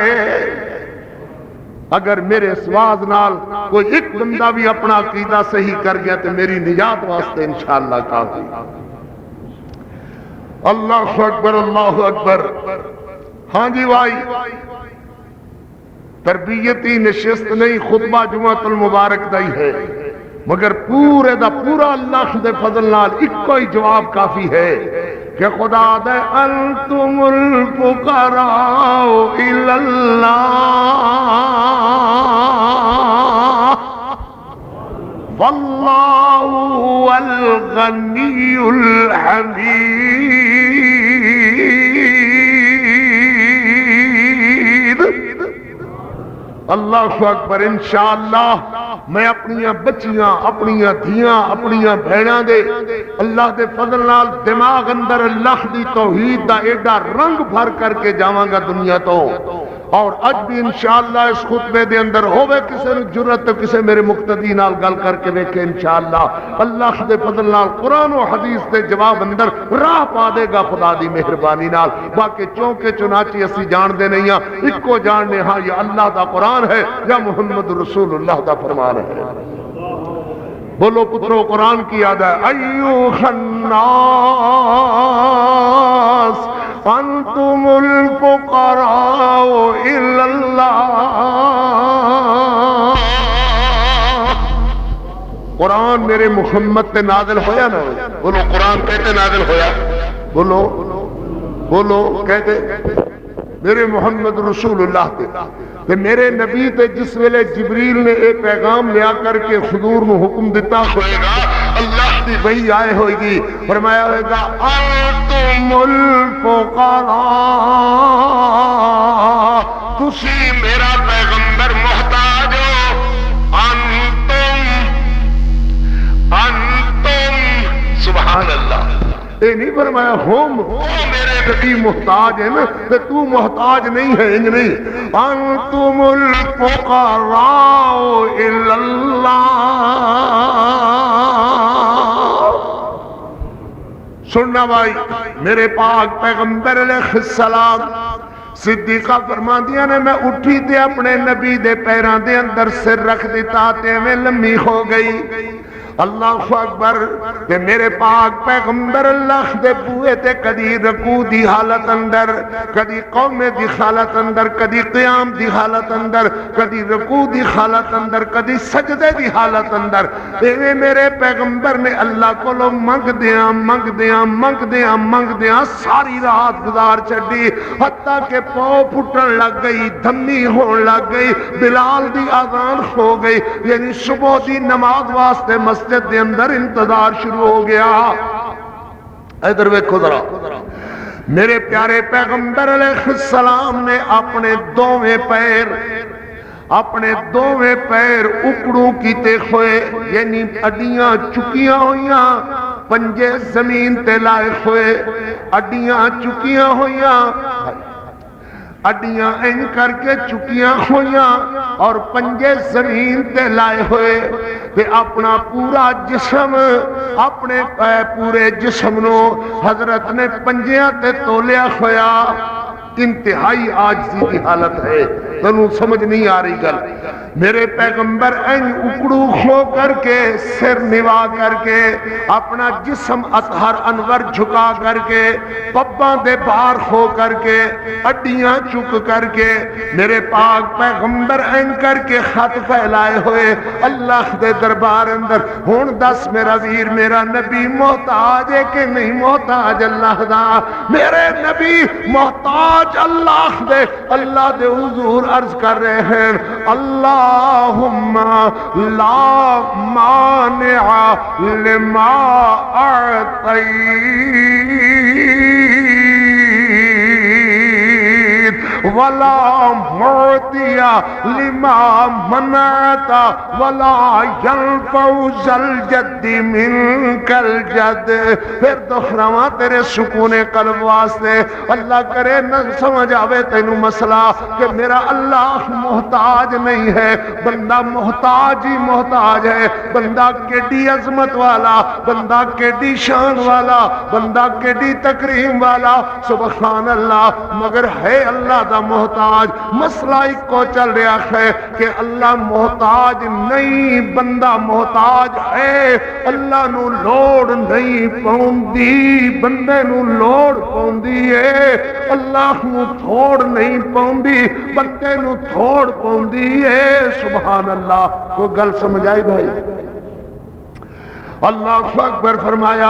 اگر میرے سواز نال کوئی ایک بندہ بھی اپنا عقیدہ صحیح کر گیا تو میری نجات واسطے انشاءاللہ کافی۔ اللہ اکبر، اللہ اکبر۔ ہاں جی بھائی، تربیتی نشست نہیں، خطبہ جمعۃ المبارک دا ہی ہے، مگر پورے دا پورا اللہ دے فضل نال ایک کوئی جواب کافی ہے کہ خدا دے انتم الفقراء الی اللہ واللہ هو الغنی الحمید۔ اللہ اکبر۔ انشاءاللہ میں اپنیاں بچیاں، اپنیاں دھیاں، اپنیاں بہناں دے اللہ دے فضل نال دماغ اندر اللہ دی توحید دا ایڈا رنگ بھر کر کے جاواں گا دنیا تو۔ اور اج بھی انشاءاللہ اس خطبے دے اندر ہووے کسے نو جرت تو کسے میرے مقتدی نال گل کر کے ویکھے انشاءاللہ اللہ دے فضل نال قرآن و حدیث دے جواب اندر راہ پا دے گا خدا دی مہربانی نال۔ باقی چونکے چنانچہ اسی جان دے نہیں ہاں، اکو جاننے ہاں یا اللہ دا قرآن ہے یا محمد رسول اللہ دا فرمان ہے۔ بولو پترو قرآن کی یاد ہے، ایوہ الناس انتم الفقراء الی اللہ۔ قرآن میرے محمد تے نازل ہویا نا، بولو قرآن کہتے نازل ہویا، بولو بولو کہتے میرے محمد رسول اللہ تے میرے نبی تے جس ویلے جبریل نے ایک پیغام لیا کر کے حضور نو حکم دیتا ہوئے گا، اللہ دی وحی آئے ہوئے گی، فرمایا ہوئے گا انتم الفقراء، تسی میرا پیغمبر محتاج ہو، انتم سبحان اللہ۔ اے نہیں فرمایا ہم میرے نبی محتاج ہے نا تے تو محتاج نہیں ہے، انج نہیں، انتم الفقراء الی اللہ۔ سننا بھائی، میرے پاک پیغمبر علیہ السلام صدیقہ فرماندیاں نے میں اٹھی تے اپنے نبی دے پیران دے اندر سر رکھ دیتا تے میں لمبی ہو گئی۔ اللہ اکبر۔ تے میرے پاک پیغمبر اللہ دے بوئے تے کدی رکوع دی حالت اندر، کدی قوم دی حالت اندر، کدی قیام دی حالت اندر، کدی رکوع دی حالت اندر، کدی سجدے دی حالت اندر، ایویں میرے پیغمبر نے اللہ کولو منگ دیاں ساری رات گزار چڈی، حتیٰ کہ پاؤں پھٹن لگ گئی، دھمی ہون لگ گئی، بلال دی آذان ہو گئی، یعنی صبح دی نماز واسطے مسجد دے اندر انتظار شروع ہو گیا۔ ادھر ویکھو ذرا، میرے پیارے پیغمبر علیہ السلام نے اپنے دوویں پیر اکڑوں کیتے ہوئے، یعنی اڈیاں چکیاں ہوئیاں، پنجے زمین تے لائے ہوئے، اڈیاں چکیاں ہوئیاں، اڈیاں ان کر کے چکیاں ہوئیاں اور پنجے زمین تے لائے ہوئے، تے اپنا پورا جسم، اپنے پورے جسم نو حضرت نے پنجیاں تے تولیا ہویا۔ انتہائی عاجزی کی حالت ہے، تنوں سمجھ نہیں آ رہی گل میرے پیغمبر این اکڑو کھو کر کے سر نوا کر کے اپنا جسم اطہر انور جھکا کر کے پباں دے بار ہو کر کے اڈیاں چک کر کے میرے پاک پیغمبر این کر کے خط پھیلائے ہوئے اللہ دے دربار اندر ہون دس میرا ویر میرا نبی محتاج ہے کہ نہیں محتاج اللہ دا میرے نبی محتاج اللہ دے حضور عرض کر رہے ہیں اللہم لا مانع لما اعطیت ولا معطی لما منعت ولا ينفع ذا الجد منك الجد پھر دہراواں تیرے سکون قلب واسطے اللہ کرے نہ سمجھ آوے تینوں مسئلہ کہ میرا اللہ محتاج نہیں ہے بندہ محتاج ہی محتاج ہے بندہ کیڈی عظمت والا بندہ کیڈی شان والا بندہ کیڈی تکریم والا سبحان اللہ مگر ہے اللہ دا محتاج مسئلہ ایک کو چل رہا ہے کہ اللہ محتاج نہیں بندہ محتاج ہے اللہ نو لوڑ نہیں پوندی بندے نو لوڑ پوندی ہے اللہ نو تھوڑ نہیں پوندی بندے نو تھوڑ پوندی ہے سبحان اللہ کو گل سمجھ آئی بھائی اللہ اکبر فرمایا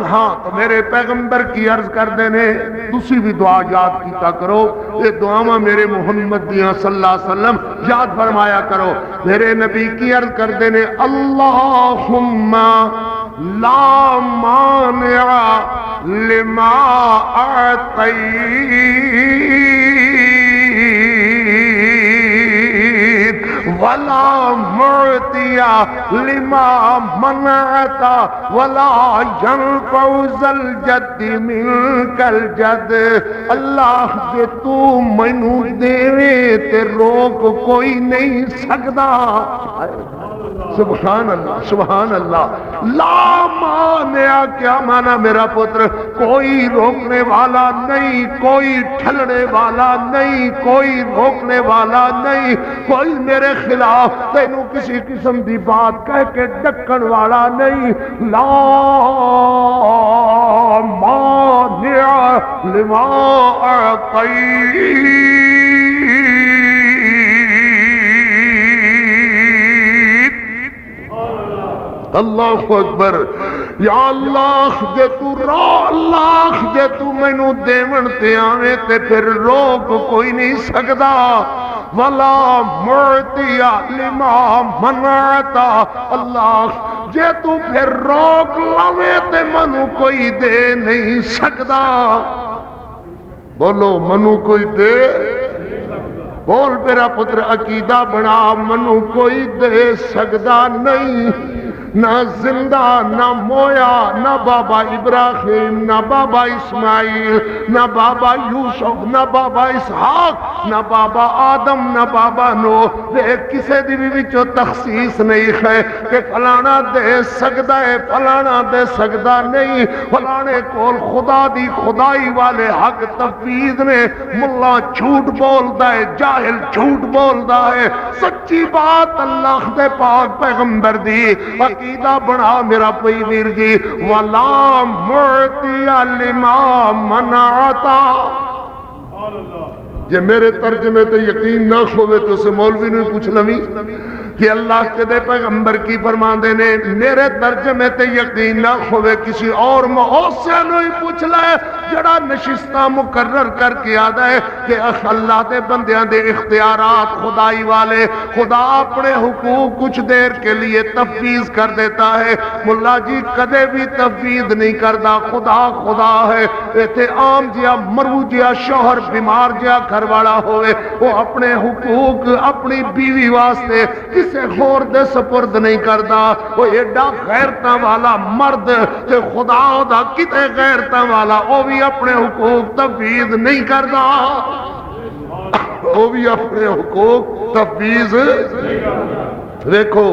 ہاں تو میرے پیغمبر کی عرض کر دینے دوسری بھی دعا یاد کیتا کرو یہ دعاواں میرے محمد دیاں صلی اللہ علیہ وسلم یاد فرمایا کرو میرے نبی کی عرض کر دینے اللہم لا مانع لما اعطیت ولا معطی لما منعت ولا ينفع ذا الجد منك الجد اللہ جے تو مینوں دے تے روک کوئی نہیں سکدا سبحان اللہ سبحان اللہ لا مانع کیا مانا میرا پتر کوئی روکنے والا نہیں کوئی ٹھلنے والا نہیں کوئی روکنے والا نہیں کوئی میرے خلاف تینوں کسی قسم دی بات کہہ کے ڈکن والا نہیں لا مانع لما اعطیت اللہ اکبر یا اللہ جے تو اللہ جے تو مینوں دیون تے آویں تے پھر روک کوئی نہیں سکدا ولا معطی لما منعت اللہ جے تو پھر روک لاویں تے منو کوئی دے نہیں سکدا بولو منو کوئی دے بول میرا پتر عقیدہ بنا منو کوئی دے سکدا نہیں نہ زندہ نہ مویا نہ بابا ابراہیم نہ بابا اسماعیل نہ بابا یوسف نہ بابا اسحاق نہ بابا آدم نہ بابا نوح دے کسے دی بھی وچوں تخصیص نہیں ہے کہ فلانا دے سکدا ہے فلانا دے سکدا نہیں فلانے کول خدا دی خدائی والے حق تفویض نے ملا جھوٹ بولدا ہے جاہل جھوٹ بولدا ہے سچی بات اللہ دے پاک پیغمبر دی عقیدہ بنا میرا پئی ویر جی ولا معطی لما منعتا جے میرے ترجمے تے یقین نہ ہوئے تو سے مولوی نے پوچھ لوی کہ اللہ کے دے پیغمبر کی فرماندے نے میرے ترجمے تے یقین نہ ہوئے کسی اور محسن نہیں پوچھ لے جڑا نشستہ مقرر کر کے آدھا ہے کہ اللہ دے بندیاں دے اختیارات خدائی والے خدا اپنے حقوق کچھ دیر کے لیے تفویض کر دیتا ہے ملا جی کدے بھی تفویض نہیں کردا خدا خدا ہے ایتھے عام جیا مرو جیا شوہر بیمار جیا گھر والا ہوئے وہ اپنے حقوق اپنی بیوی واسطے کسے خور دے سپرد نہیں کردا وہ ایڈا غیرتاں والا مرد کہ خدا دا کتے غیرتاں والا وہ بھی اپنے حقوق تفویض نہیں کردا وہ بھی اپنے حقوق تفویض دیکھو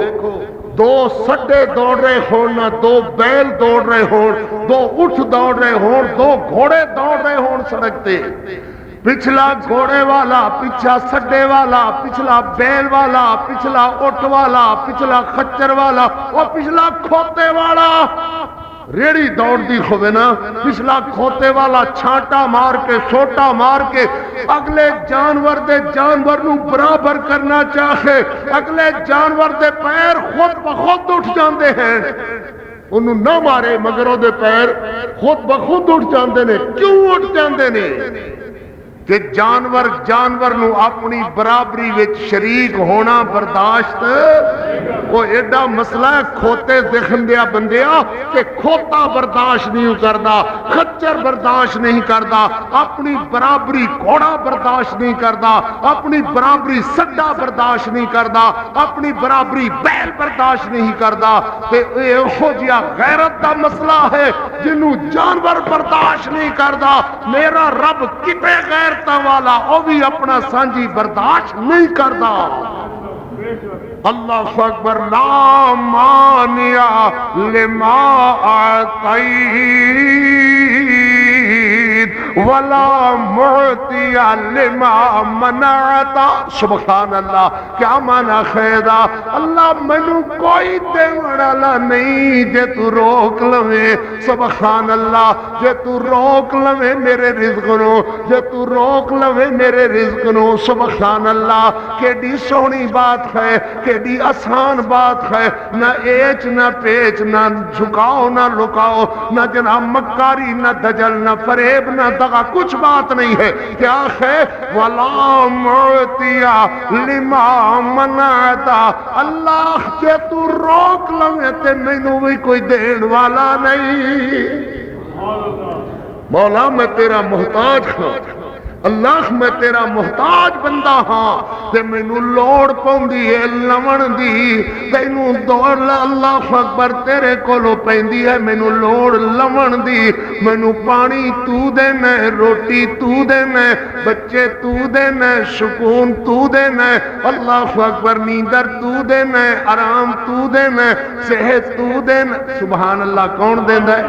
دو سڈے دوڑ رہے ہون نہ دو بیل دوڑ رہے ہون دو اٹھ دوڑ رہے ہون دو گھوڑے دوڑ رہے ہون سڑک تے پچھلا گھوڑے والا، پچھلا سڈے والا، پچھلا بیل والا، پچھلا اٹھ والا، پچھلا خچر والا، اور پچھلا کھوتے والا ریڑی دوڑ دی ہوئے نا، پچھلا کھوتے والا چھانٹا مار کے سوٹا مار کے اگلے جانور دے جانور نو برابر کرنا چاہے، اگلے جانور دے پیر خود بخود اٹھ جاندے ہیں، انہوں نہ مارے مگر او دے پیر خود بخود اٹھ جاندے نے۔ کیوں اٹھ جاندے نے؟ کہ جانور نو اپنی برابری وچ شریک ہونا برداشت، وہ ایڈا مسئلہ ہے کھوتے ذہن دیا بندیا کہ کھوتا برداشت نہیں کردا، خچر برداشت نہیں کردا، اپنی برابری گھوڑا برداشت نہیں کردا، اپنی برابری سڈا برداشت نہیں کردا، اپنی برابری بیل برداشت نہیں کردا، تے ایہو جیا غیرت دا مسئلہ ہے جنوں جانور برداشت نہیں کردا۔ میرا رب کتے غیرتا والا او بھی اپنا سانجی برداشت نہیں کردا۔ اللہ اکبر۔ لا مانع لما اعطیت ولا معطی لما منعت۔ سبحان اللہ، کیا مانا خیدا؟ اللہ منو کوئی دین والا نہیں جے تو روک لوے، سبحان اللہ، جے تو روک لوے میرے رزق نو، جے تو روک لوے میرے رزق نو، سبحان اللہ۔ کیڑی سونی بات ہے، کیڑی آسان بات ہے، نہ ایچ نہ پیچ، نہ جھکاؤ نہ لکاؤ، نہ جناب مکاری نہ دجل نہ فریب نہ دغا، کچھ بات نہیں ہے۔ کیا ہے؟ وَلَا مُعْتِيَ لِمَا مَنَعْتَ۔ اللہ کہ تو روک لوے تے مینوں بھی کوئی دین والا نہیں۔ مولا میں تیرا محتاج ہوں، اللہ میں تیرا محتاج بندہ ہاں، تے مینوں لوڑ پوندی ہے لمن دی، تینوں دوڑ اللہ اکبر تیرے کولو پیندی ہے مینوں لوڑ لمن دی، مینوں پانی تو دینا، روٹی تو دینا، بچے تو دینا، سکون تو دینا، اللہ اکبر نیندر تو دینا، آرام تو دینا، صحت تو دینا۔ سبحان اللہ، کون دیندا ہے؟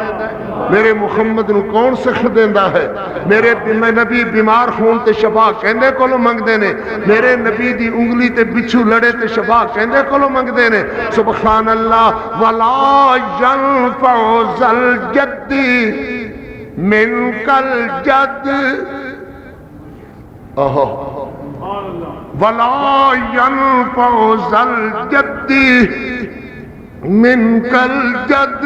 میرے محمد نو کون سکھ دیندا ہے؟ میرے نبی بیمار خون تے شفا کہندے کولو منگ دینے، میرے نبی دی انگلی تے بچھو لڑے تے شفا کہندے کولو منگ دینے، سبحان اللہ۔ وَلَا يَنْفَعُ ذَا الْجَدِّ مِنْكَ الْجَدِّ، وَلَا يَنْفَعُ ذَا الْجَدِّ مِنْكَ الْجَدِّ۔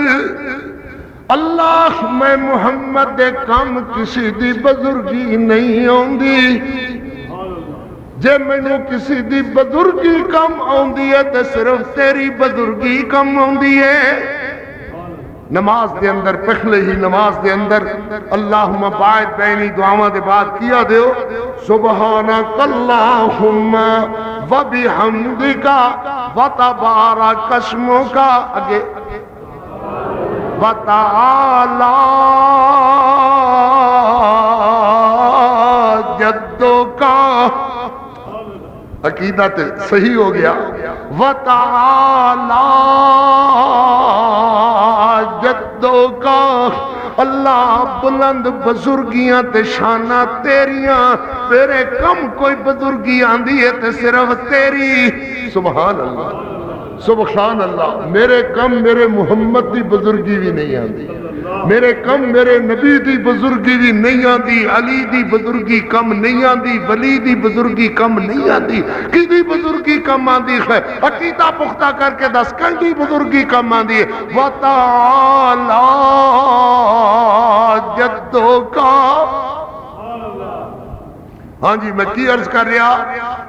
اللہ میں محمد دے کم کسی دی بزرگی نہیں آندی، جے مینوں کسی دی بزرگی کم آندی ہے تے صرف تیری بزرگی کم آندی ہے۔ نماز دے اندر پہلے ہی نماز دے اندر اللہم باعد بینی دعاواں دے بعد کیا دیو سبحانک اللہم و بحمدک و تبارک اسمک، اگے وَتَعَالَى جَدُّكَ، عقیدہ تے صحیح ہو گیا، وَتَعَالَى جَدُّكَ۔ اللہ بلند بزرگیاں تے شانہ تیریاں، تیرے کم کوئی بزرگی آندی ہے تے صرف تیری، سبحان اللہ سبحان اللہ۔ میرے کم میرے محمد دی بزرگی بھی نہیں آندی، میرے کم میرے نبی دی بزرگی بھی نہیں آندی، علی دی بزرگی کم نہیں آندی، ولی دی بزرگی کم نہیں آندی، کی دی بزرگی کم آندی ہے؟ عقیدہ پختہ کر کے دس کی بزرگی کم آندی ہے؟ وَتَعَالَى جَدُّكَ۔ ہاں جی، میں کی عرض کر رہا،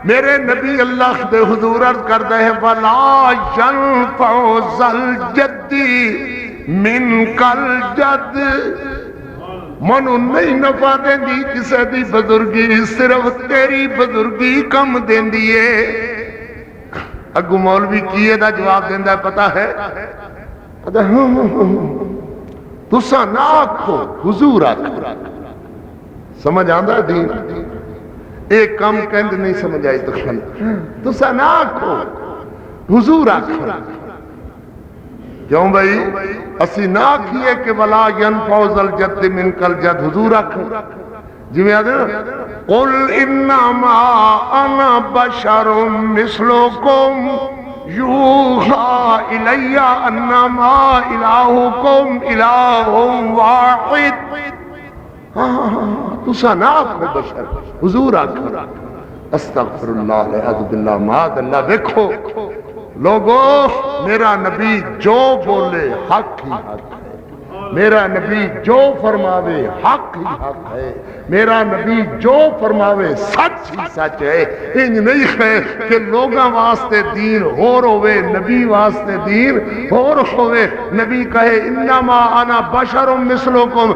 میرے نبی اللہ دے حضور عرض کردہ ہے وَلَا يَنْفَعُ ذَا الْجَدِّ مِنْكَ الْجَدِّ۔ منو نہیں نفع دین دی کسے دی بزرگی، صرف تیری بزرگی کم دین دیئے۔ اگو مولوی کیے دا جواب دین دا پتہ ہے؟ تسا نہ آکھو، حضور آکھو۔ سمجھ آندہ ہے دین؟ ایک کم کہند نہیں سمجھ آئی تو خل تو سا نہ آکھو، حضور آکھو۔ کیوں بھائی؟ اسی نہ آکھئے کہ وَلَا يَنْفَعُ ذَا الْجَدِّ مِنْكَ الْجَدِّ، حضور آکھو۔ جی میں آدھے نا قل انما انا بشر مثلکم یوحى الی انما الہکم الہ واحد. تسا نہ آکھو بشر، حضور آکھو. استغفر اللہ العظیم باللہ معاذ اللہ. دیکھو لوگو، میرا نبی جو بولے حق ہی حق ہے، میرا نبی جو فرماوے حق ہی حق ہے، میرا نبی جو فرماوے سچ ہی سچ ہے. انج نہیں ہے کہ لوگاں واسطے دین ہور ہوئے، نبی واسطے دین ہور ہوئے. نبی کہے انما انا بشر مثلکم،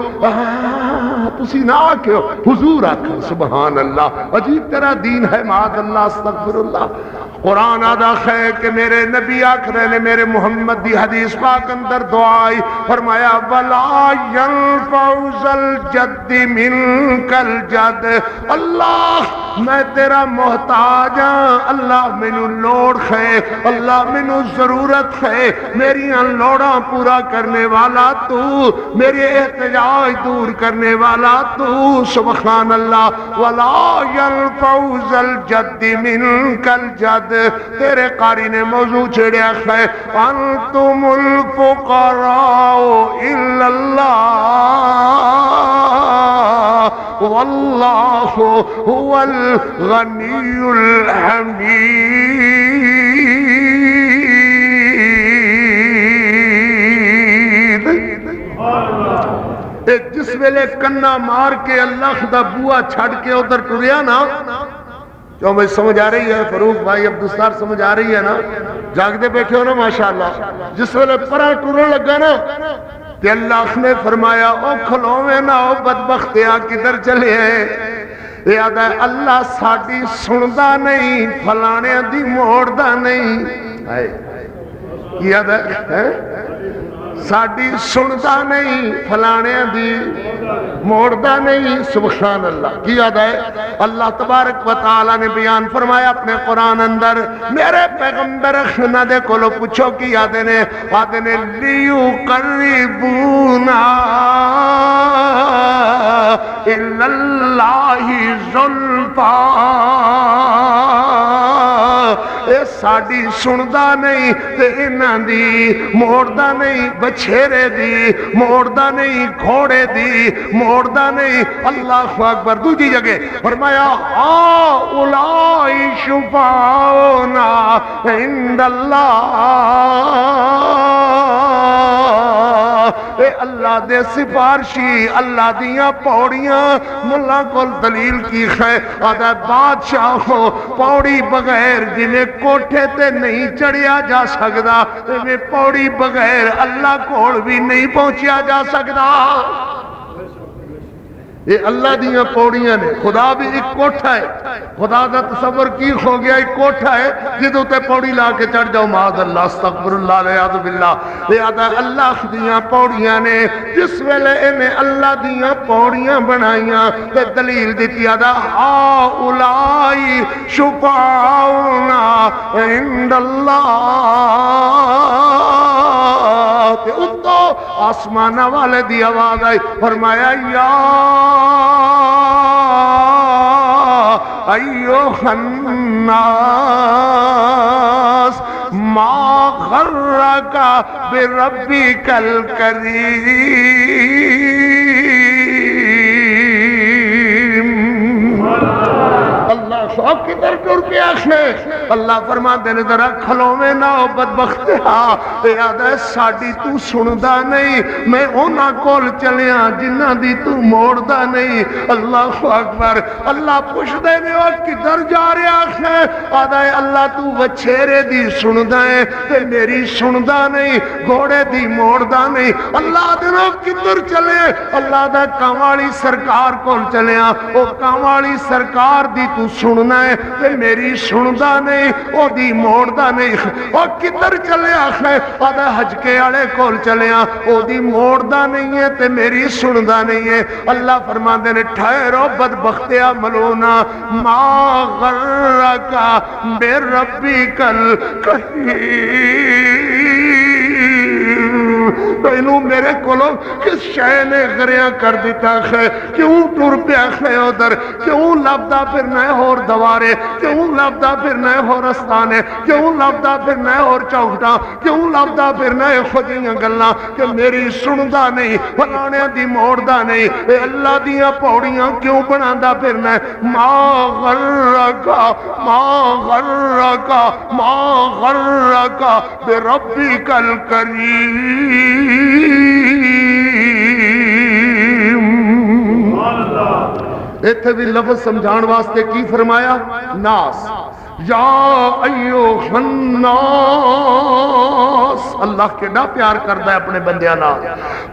تسی نہ آکھو، حضور آکھو. سبحان اللہ، عجیب طرح دین ہے. معاذ اللہ، استغفر اللہ. قرآن آدھا ہے کہ میرے نبی آکھ رہے نے، میرے محمد دی حدیث پاک اندر دعائی فرمایا وَلَا يَنْفَعُ ذَا الْجَدِّ مِنْكَ الْجَدِّ. اللہ میں تیرا محتاج ہاں، اللہ مینوں لوڑ ہے، اللہ مینوں ضرورت ہے، میریاں لوڑاں پورا کرنے والا تو، میرے احتجاج دور کرنے والا تو. سبحان اللہ. وَلَا يَنْفَعُ ذَا الْجَدِّ مِنْكَ الْجَدِّ. تیرے قاری نے موضوع چھڑیا ہے انتم الفقراء الا اللہ واللہ هو الغنی الحمید. جس ویلے کنا مار کے اللہ دا بوا چھڑ کے ادھر ٹریا نا، کیوں میں سمجھ آ رہی ہے فاروق بھائی، عبدالستار سمجھ آ رہی ہے نا؟ جاگتے بیٹھے ہو نا ماشاءاللہ. جس ویلے پرا ٹورن لگا نا تے اللہ نے فرمایا او کھلوویں نہ او بدبختیاں کدھر چلے ہیں. یاد ہے اللہ ساڈی سندا نہیں، فلانے دی موڑدا نہیں. یاد ہے ساڈی سندا نہیں، فلانے دی موڑدا نہیں. سبحان اللہ. کی یاد ہے اللہ تبارک و تعالی نے بیان فرمایا اپنے قرآن اندر، میرے پیغمبر خنا دے کولو پوچھو کی یاد نے، آدھے نے لیو قریبونا اللہ زلفا. اے ساڈی سندا نہیں تے انہاں دی موڑدا نہیں، بچھیرے دی موڑدا نہیں، گھوڑے دی موڑدا نہیں. اللہ اکبر. دوسری جگہ فرمایا اولائی شفاؤنا عند اللہ. اے اللہ دے سفارشی، اللہ دیاں پوڑیاں. ملا کول دلیل کی ہے آدھا بادشاہ ہو پوڑی بغیر جنہیں کوٹھے تے نہیں چڑھیا جا سکدا، میں پوڑی بغیر اللہ کول بھی نہیں پہنچیا جا سکدا. یہ اللہ دیاں پوڑیاں نے. خدا بھی ایک کوٹھا ہے. خدا دا تصور کی ہو گیا ایک کوٹھا ہے جدوں تے پوڑی لا کے چڑھ جاؤ. معاذ اللہ، استغفر اللہ والعیاذ باللہ. یہ اللہ دیاں پوڑیاں نے. جس ویلے انہیں اللہ دیاں پوڑیاں بنائیاں تے دلیل دیتی آدھا اولائی شفاؤنا عند اللہ. تے اتو آسمان والے دی آواز آئی فرمایا یا ایوہ الناس ما غرک بربک الکریم. اللہ شوق کی در ٹر کے آخنے اللہ فرما دینے ذرا کھلوویں نہ ہو بدبختیاں. یاد ہے ساڈی تو سندا نہیں، میں اونا کول چلیا جنہ دی تو موڑدا نہیں. اللہ اکبر. اللہ پوچھ دے نے وہ کدھر جا رہے آخنے آدھا ہے اللہ تو وچھیرے دی سندا ہے تے میری سندا نہیں، گھوڑے دی موڑدا نہیں. اللہ دنوں کدھر چلے؟ اللہ دا کامالی سرکار کول چلیا. او کامالی سرکار دی تو سننا ہے تے میری سندا نہیں، او دی موڑدا نہیں. او کدھر چلے آخنے آدھا حج کے آڑے کول چلیا، او دی موڑدا نہیں ہے تے میری سندا نہیں ہے. اللہ فرما دے نے ٹھہرو بدبختیا ملونا ما غرکا بے ربی کل اینو میرے کولو کس شے نے غریاں کر دیتا ہے، کیوں ٹر پیا ہے ادھر، کیوں لبدا پھرنا ہے ہور دوارے، کیوں لبدا پھرنا ہے ہور استانے، کیوں لبدا پھرنا ہے ہور چوکھٹاں، کیوں لبدا پھرنا ہے خودیاں گلاں کہ میری سندا نہیں، فلانے دی موڑدا نہیں، اے اللہ دیاں پوڑیاں کیوں بنادا پھرنا ہے؟ ما غرکا ما غرکا ما غرکا بربک الکریم۔ ایتھے بھی لفظ سمجھان واسطے کی فرمایا؟ ناس، یا ایوہ الناس، اللہ کیڑا پیار کردا ہے اپنے بندیاں نال،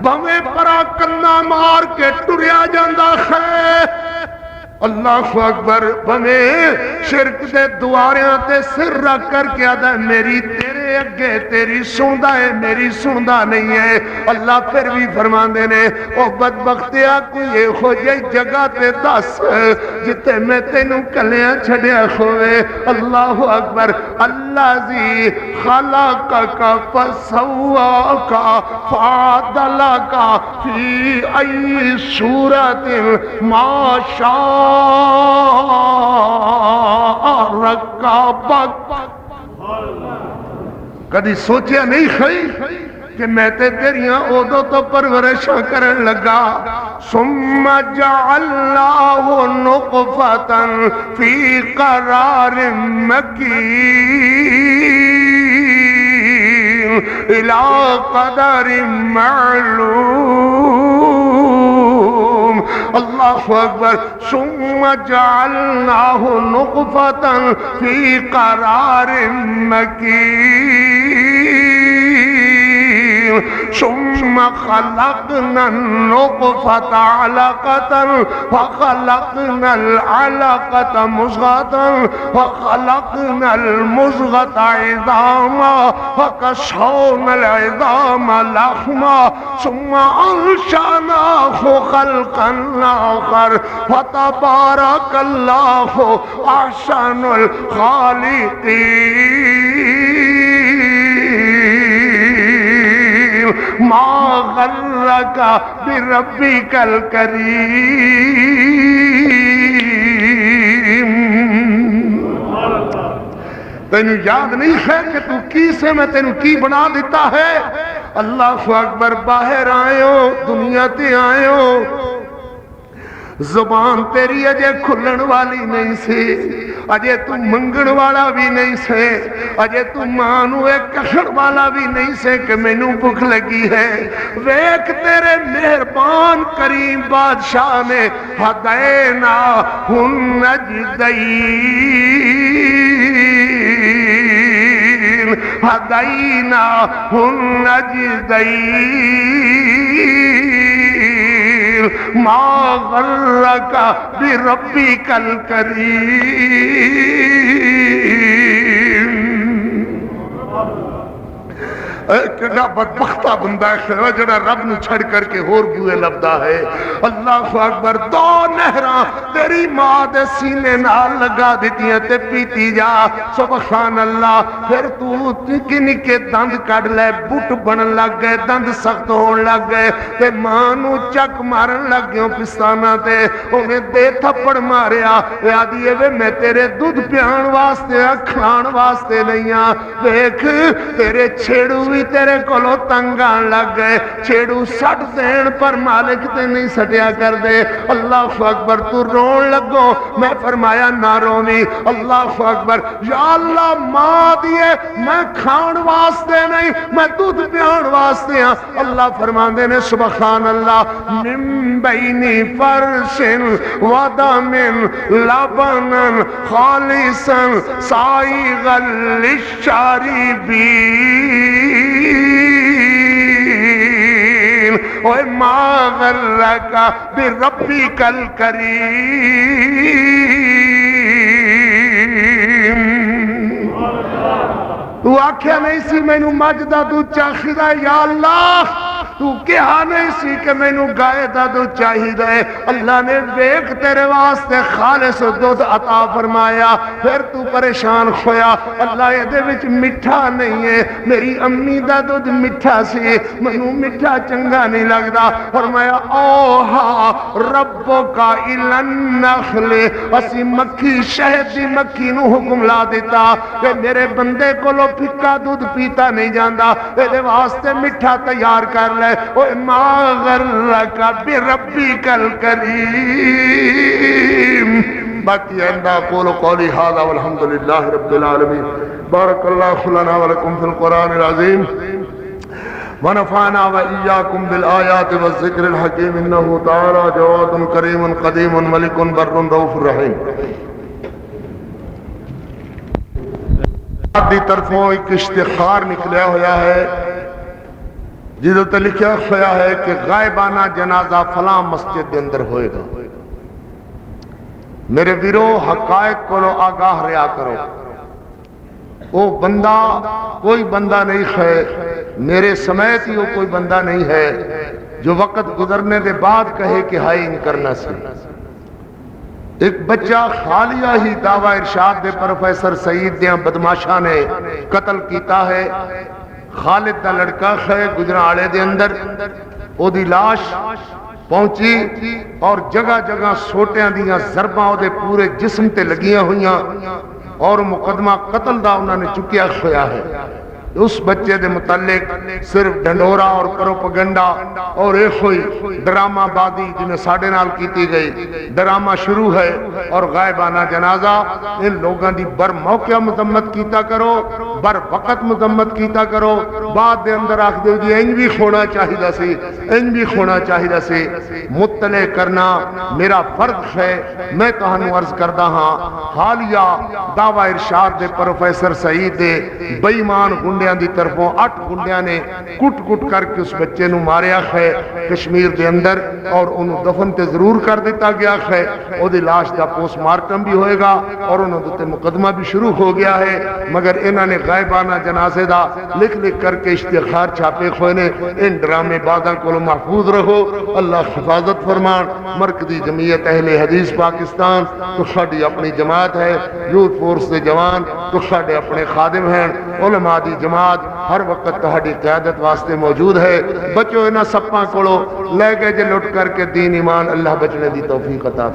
بھویں پرا کنا مار کے ٹریا جاندا ہے، اللہ اکبر، بھویں شرک دے دواریاں تے سر رکھ کر کے آدھا میری تیرے اگے تیری سندا ہے میری سندا نہیں ہے، اللہ پھر بھی فرماندے نے او بدبختیا کوئی یہ ہو جائے جگہ تے دس جتے میں تینوں کلیاں چھڑیا ہوئے۔ اللہ اکبر، اللہ زی خلقک فسواک فعدلک فی ای صورت ما شاء رکبک۔ کدی سوچیا نہیں خی کہ میں تے تیریاں اودو تو پرورشاں کرن لگا، ثم جعلناہ نطفۃ فی قرار مکین الی قدر معلوم۔ اللہ اکبر، ثم جعلناہ نطفۃ فی قرار مکین ثم خلقنا النطفة علقة فخلقنا العلقة مضغة فخلقنا المضغة عظاما فكسونا العظام لحما ثم أنشأناه خلقا آخر فتبارك الله أحسن الخالقين۔ ما غرک بربک الکریم۔ تینوں یاد نہیں ہے کہ تو کی سے میں تینوں کی بنا دیتا ہے؟ اللہ اکبر، باہر آئے ہو، دنیا تے آئے ہو، زبان تیری اجے کھلن والی نہیں سی، اجے تو منگن والا بھی نہیں سے، اجے تو مانو ایک کھڑ والا بھی نہیں سے کہ میں نو بھوک لگی ہے۔ ویک تیرے مہربان کریم بادشاہ نے ہدینا النجدین، ہدینا النجدین، ما غرک بربک الکریم۔ کہنا بدبختہ بندہ ہے جڑا رب نو چھڑ کر کے ہور بوئے لبدا ہے۔ اللہ اکبر، دو نہراں تیری ماں دے سینے نال لگا دیتی ہیں تے پیتی جا، سبحان اللہ۔ پھر تو نکے نکے دند کٹ لے، بٹ بن لگ گئے، دند سخت ہون لگ گئے تے ماں نو چک مارن لگ گئے پستانہ تے، انہیں دے تھپڑ ماریا، یادی ہے میں تیرے دودھ پیان واسطے کھان واسطے نہیں ہاں، دیکھ تیرے چھیڑو بھی تیرے کولو تنگان لگ گئے، چھیڑو سٹ دین پر مالک تے نہیں سٹیا کر دے۔ اللہ اکبر، تو رون لگو، میں فرمایا نہ رومی۔ اللہ اکبر، یا اللہ ماں دیے میں کھان واسطے نہیں، میں دودھ پیان واسطے ہاں۔ اللہ فرماندے نے سبحان اللہ، من بینی فرش ودم لبنا خالصا سائغا للشاربین، اوہ ما غرک بربک الکریم۔ تو آکھیا نہیں سی میں نو مجدہ تو چاخدہ، یا اللہ تو کہا نہیں سی کہ مینوں گائے دا دودھ چاہیے، اللہ نے ویکھ تیرے واسطے خالص دودھ عطا فرمایا، پھر تو پریشان ہویا اللہ یہ دے وچ میٹھا نہیں ہے، میری امی دا دودھ میٹھا سی، مینوں میٹھا چنگا نہیں لگدا، فرمایا اوہا ربک الی النخل، اسی مکھی شہد دی مکھی نو حکم لا دیتا کہ میرے بندے کولو پھکا دودھ پیتا نہیں جاندا، اے واسطے میٹھا تیار کر لے، او ما غرک بربک الکریم۔ باقی عندہ قول قولی ھذا والحمد للہ رب العالمین۔ بارک اللہ لنا ولکم فی القرآن العظیم ونفعنا وإياكم بالآيات والذكر الحكيم إنه تعالى جواد كريم قديم ملك بر رؤوف رحيم۔ دی طرفوں ایک اشتخار نکلیا ہوا ہے جدو تے لکھیا ہوا ہے کہ غائبانہ جنازہ فلاں مسجد دے اندر ہوئے گا۔ میرے ویرو حقائق کو آگاہ رہا کرو، وہ بندہ کوئی بندہ نہیں ہے، میرے سمیت ہی وہ کوئی بندہ نہیں ہے جو وقت گزرنے دے بعد کہے کہ ہائی ان کرنا سی۔ ایک بچہ خالیہ ہی دعویٰ ارشاد دے پروفیسر سعید دیاں بدماشاں نے قتل کیتا ہے، خالد دا لڑکا ہے گجرالے دے اندر، او دی لاش پہنچی اور جگہ جگہ سوٹیاں دیاں ضرباں او دے پورے جسم تے لگیاں ہویاں اور مقدمہ قتل دا انہوں نے چکیا ہوا ہے۔ اس بچے دے متعلق صرف ڈنڈورا اور پروپگنڈا اور ایک ہوئی ڈرامہ بادی جنہیں ساڑھے نال کیتی گئی، ڈرامہ شروع ہے اور غائبانہ جنازہ۔ ان لوگاں دی بر موقع مذمت کیتا کرو، بر وقت مذمت کیتا کرو، بعد دے اندر آکھ دے جی انج بھی کھونا چاہیے سی، انج بھی کھونا چاہیے سی۔ مطلع کرنا میرا فرض ہے۔ میں تہانوں عرض کردہ ہاں حالیہ دعویٰ ارشاد دے پروفیسر سعید دے بے ایمان گنڈیاں دی طرفوں 8 گنڈیاں نے کٹ کٹ کر کے اس بچے نو ماریا ہے کشمیر دے اندر، اور انہوں دفن تے ضرور کر دیتا گیا ہے۔ او دی لاش دا پوسٹ مارٹم بھی ہوئے گا اور انہوں دے مقدمہ بھی شروع ہو گیا ہے، مگر انہوں نے غائبانہ جنازے دا لکھ لکھ کر کے اشتہار چھاپے ہوئے نے۔ ان ڈرامے باداں کو محفوظ رہو، اللہ حفاظت فرمان۔ مرکزی جمعیت اہل حدیث پاکستان تو ساڈی اپنی جماعت ہے، یوتھ فورس دے جوان تو ساڈے اپنے خادم ہیں، علماء دی جماعت ہر وقت تہاڈی قیادت واسطے موجود ہے۔ بچو انہاں سپاں کولو لے گئے جے لٹ کر کے دین ایمان، اللہ بچنے دی توفیق عطا